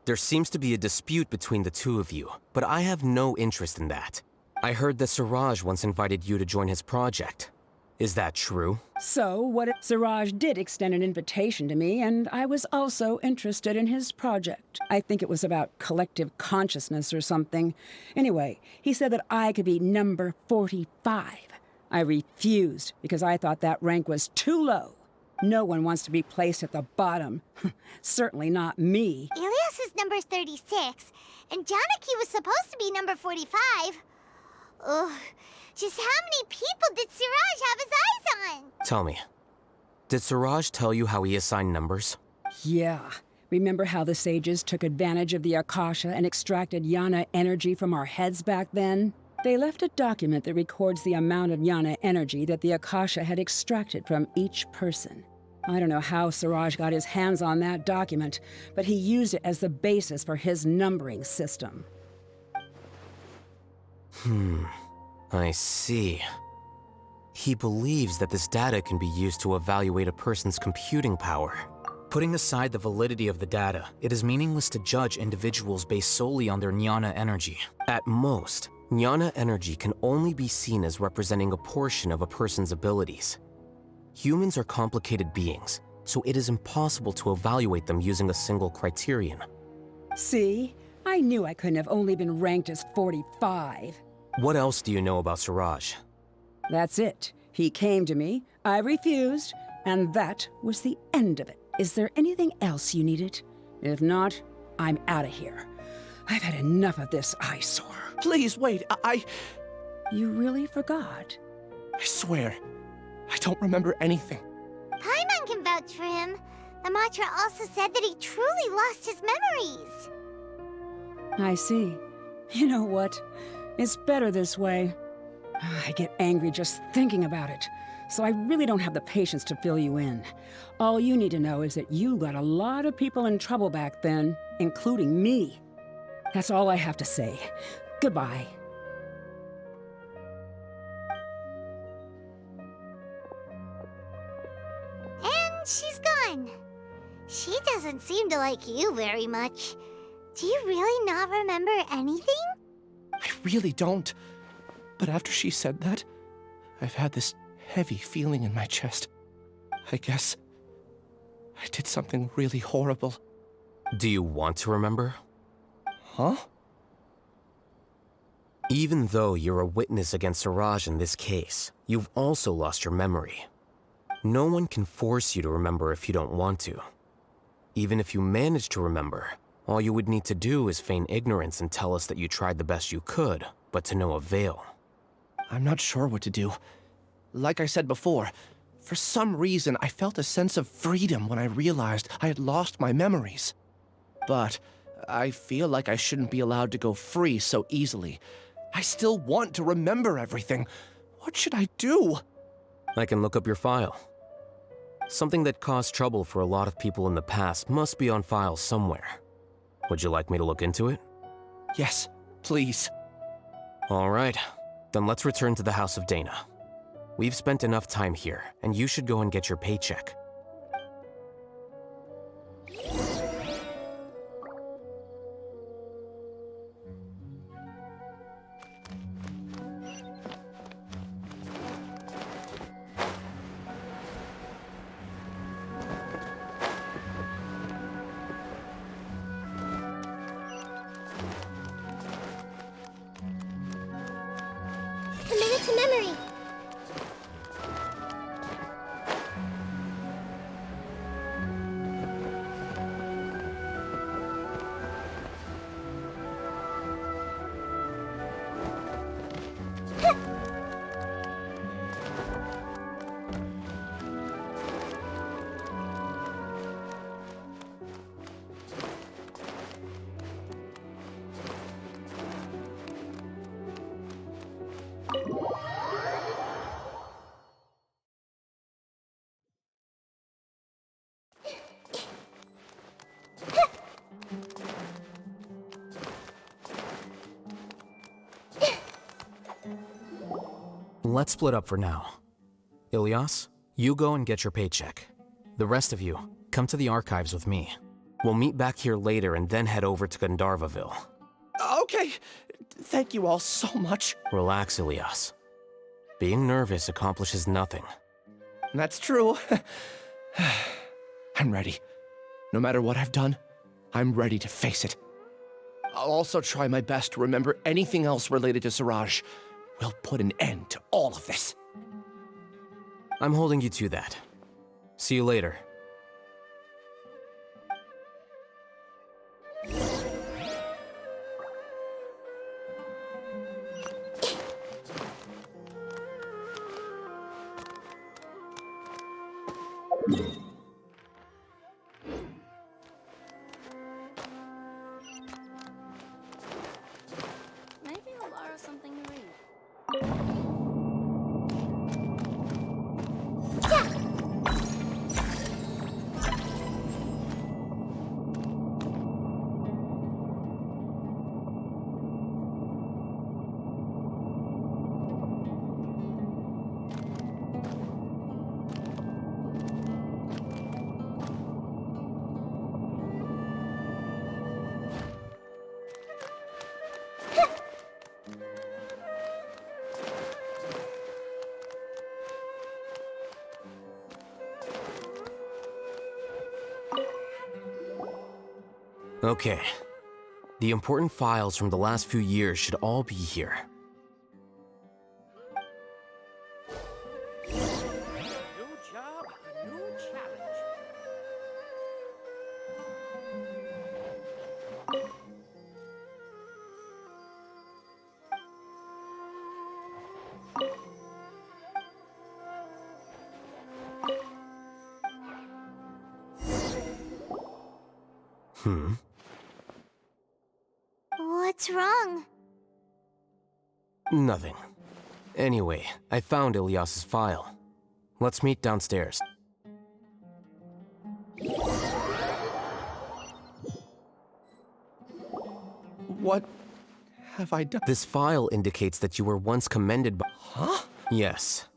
There seems to be a dispute between the two of you, but I have no interest in that. I heard that Siraj once invited you to join his project. Is that true? So, what if Siraj did extend an invitation to me, and I was also interested in his project. I think it was about collective consciousness or something. Anyway, he said that I could be number 45. I refused because I thought that rank was too low. No one wants to be placed at the bottom. Certainly not me. Ilyas is number 36, and Janaki was supposed to be number 45. Ugh. Just how many people did Siraj have his eyes on? Tell me, did Siraj tell you how he assigned numbers? Yeah. Remember how the sages took advantage of the Akasha and extracted Yana energy from our heads back then? They left a document that records the amount of Yana energy that the Akasha had extracted from each person. I don't know how Siraj got his hands on that document, but he used it as the basis for his numbering system. I see. He believes that this data can be used to evaluate a person's computing power. Putting aside the validity of the data, it is meaningless to judge individuals based solely on their jnana energy. At most, jnana energy can only be seen as representing a portion of a person's abilities. Humans are complicated beings, so it is impossible to evaluate them using a single criterion. See? I knew I couldn't have only been ranked as 45. What else do you know about Siraj? That's it. He came to me, I refused, and that was the end of it. Is there anything else you needed? If not, I'm out of here. I've had enough of this eyesore. Please, wait, You really forgot? I swear, I don't remember anything. Paimon can vouch for him. The mantra also said that he truly lost his memories. I see. You know what? It's better this way. I get angry just thinking about it, so I really don't have the patience to fill you in. All you need to know is that you got a lot of people in trouble back then, including me. That's all I have to say. Goodbye. And she's gone. She doesn't seem to like you very much. Do you really not remember anything? I really don't. But after she said that, I've had this heavy feeling in my chest. I guess I did something really horrible. Do you want to remember? Huh? Even though you're a witness against Siraj in this case, you've also lost your memory. No one can force you to remember if you don't want to. Even if you manage to remember, all you would need to do is feign ignorance and tell us that you tried the best you could, but to no avail. I'm not sure what to do. Like I said before, for some reason I felt a sense of freedom when I realized I had lost my memories. But I feel like I shouldn't be allowed to go free so easily. I still want to remember everything. What should I do? I can look up your file. Something that caused trouble for a lot of people in the past must be on file somewhere. Would you like me to look into it? Yes, please. All right, then let's return to the House of Dana. We've spent enough time here, and you should go and get your paycheck. to memory. Let's split up for now. Ilias, you go and get your paycheck. The rest of you, come to the archives with me. We'll meet back here later and then head over to Gandharvaville. Okay. Thank you all so much. Relax, Ilias. Being nervous accomplishes nothing. That's true. I'm ready. No matter what I've done, I'm ready to face it. I'll also try my best to remember anything else related to Siraj. We'll put an end to all of this. I'm holding you to that. See you later. Maybe I'll borrow something to read. Okay. The important files from the last few years should all be here. New job, new challenge. What's wrong? Nothing. Anyway, I found Ilias's file. Let's meet downstairs. What have I done? This file indicates that you were once commended by— Huh? Yes.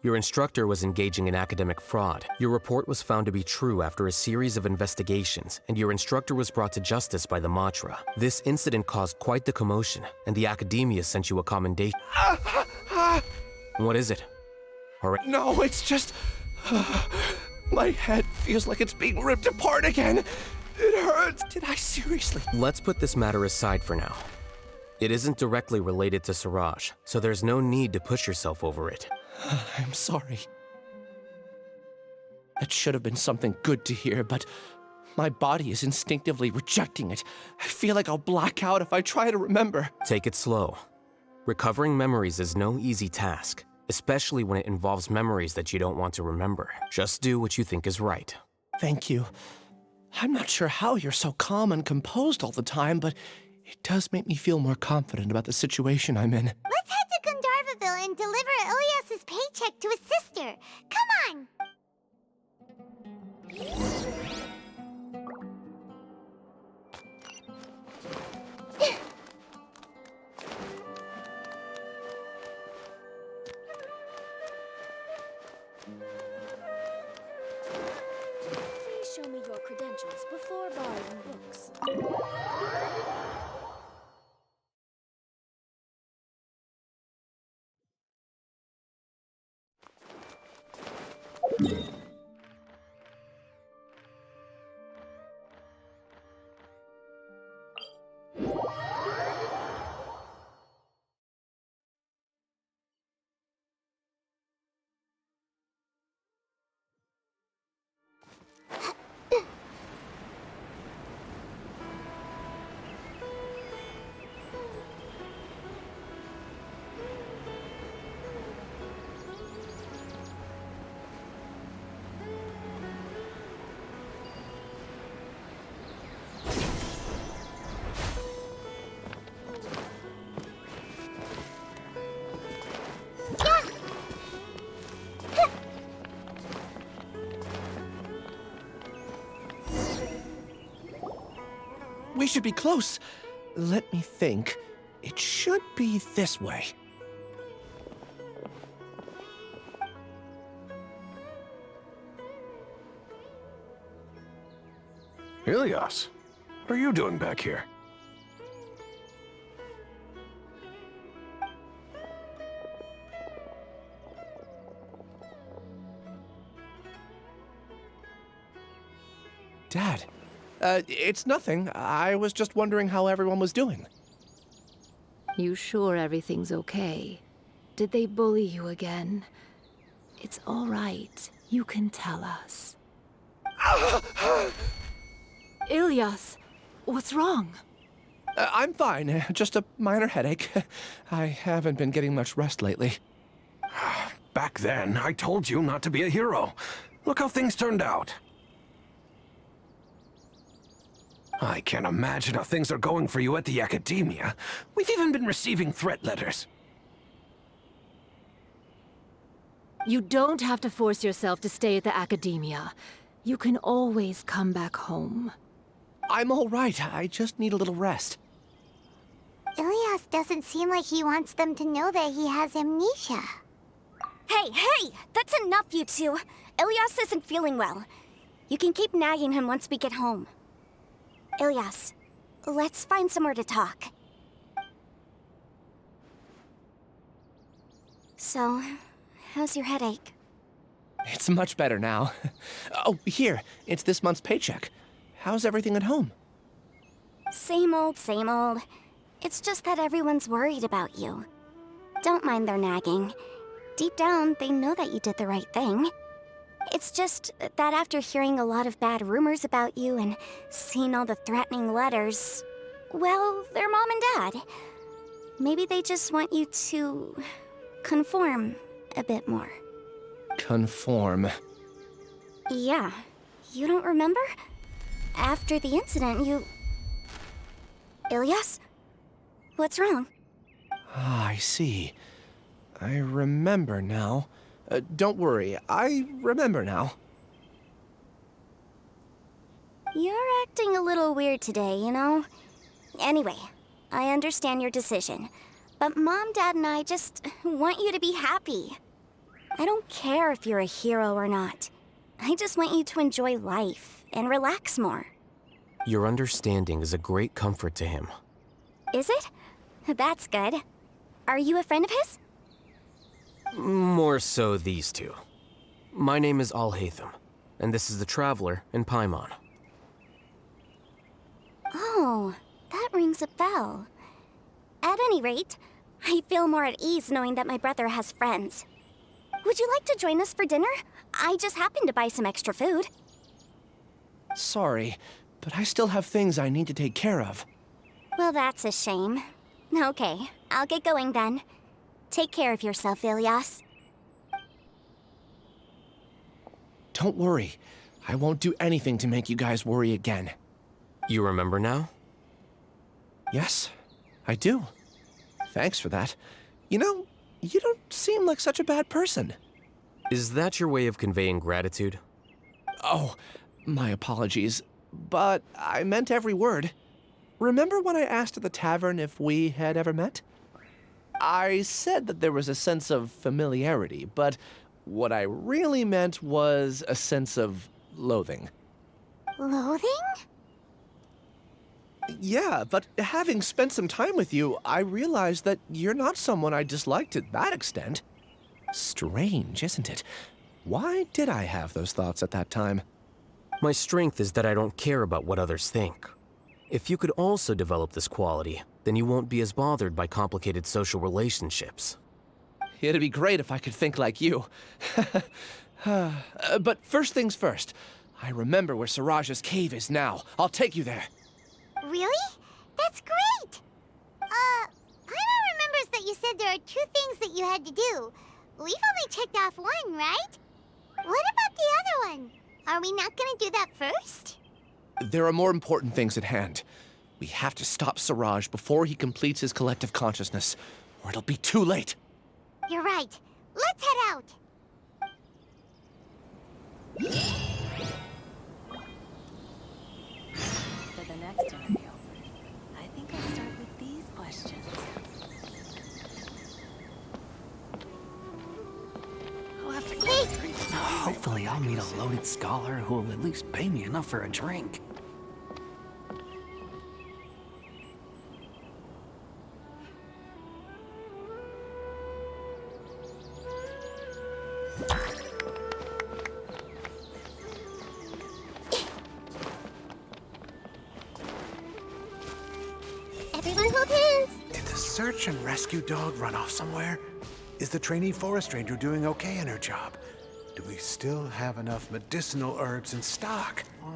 Your instructor was engaging in academic fraud. Your report was found to be true after a series of investigations, and your instructor was brought to justice by the Matra. This incident caused quite the commotion, and the academia sent you a commendation. What is it? All right. No, it's just... my head feels like it's being ripped apart again. It hurts. Did I seriously? Let's put this matter aside for now. It isn't directly related to Siraj, so there's no need to push yourself over it. I'm sorry. That should have been something good to hear, but my body is instinctively rejecting it. I feel like I'll black out if I try to remember. Take it slow. Recovering memories is no easy task, especially when it involves memories that you don't want to remember. Just do what you think is right. Thank you. I'm not sure how you're so calm and composed all the time, but it does make me feel more confident about the situation I'm in. Let's head to Gandharvaville and deliver Ilias's paycheck to his sister. Come on! Please show me your credentials before borrowing books. We should be close. Let me think. It should be this way. Ilias, what are you doing back here? Dad, it's nothing. I was just wondering how everyone was doing. You sure everything's okay? Did they bully you again? It's all right. You can tell us. Ilias, what's wrong? I'm fine. Just a minor headache. I haven't been getting much rest lately. Back then, I told you not to be a hero. Look how things turned out. I can't imagine how things are going for you at the Academia. We've even been receiving threat letters. You don't have to force yourself to stay at the Academia. You can always come back home. I'm all right. I just need a little rest. Ilias doesn't seem like he wants them to know that he has amnesia. Hey! That's enough, you two! Ilias isn't feeling well. You can keep nagging him once we get home. Ilias, let's find somewhere to talk. So, how's your headache? It's much better now. Oh, here. It's this month's paycheck. How's everything at home? Same old, same old. It's just that everyone's worried about you. Don't mind their nagging. Deep down, they know that you did the right thing. It's just that after hearing a lot of bad rumors about you and seeing all the threatening letters, well, they're mom and dad. Maybe they just want you to conform a bit more. Conform. Yeah. You don't remember? After the incident, you... Ilias? What's wrong? Ah, I see. I remember now. Don't worry, I remember now. You're acting a little weird today, you know? Anyway, I understand your decision. But Mom, Dad, and I just want you to be happy. I don't care if you're a hero or not. I just want you to enjoy life and relax more. Your understanding is a great comfort to him. Is it? That's good. Are you a friend of his? More so these two. My name is Alhaitham, and this is the Traveler in Paimon. Oh, that rings a bell. At any rate, I feel more at ease knowing that my brother has friends. Would you like to join us for dinner? I just happened to buy some extra food. Sorry, but I still have things I need to take care of. Well, that's a shame. Okay, I'll get going then. Take care of yourself, Ilias. Don't worry. I won't do anything to make you guys worry again. You remember now? Yes, I do. Thanks for that. You know, you don't seem like such a bad person. Is that your way of conveying gratitude? Oh, my apologies. But I meant every word. Remember when I asked at the tavern if we had ever met? I said that there was a sense of familiarity, but what I really meant was a sense of loathing. Loathing? Yeah, but having spent some time with you, I realized that you're not someone I disliked to that extent. Strange, isn't it? Why did I have those thoughts at that time? My strength is that I don't care about what others think. If you could also develop this quality, then you won't be as bothered by complicated social relationships. It'd be great if I could think like you. But first things first. I remember where Siraj's cave is now. I'll take you there. Really? That's great! Paimon remembers that you said there are 2 things that you had to do. We've only checked off 1, right? What about the other one? Are we not gonna do that first? There are more important things at hand. We have to stop Siraj before he completes his collective consciousness, or it'll be too late. You're right. Let's head out. For the next interview, Hopefully I'll meet a loaded scholar who will at least pay me enough for a drink. Everyone hold hands! Did the search and rescue dog run off somewhere? Is the trainee forest ranger doing okay in her job? Do we still have enough medicinal herbs in stock? 1,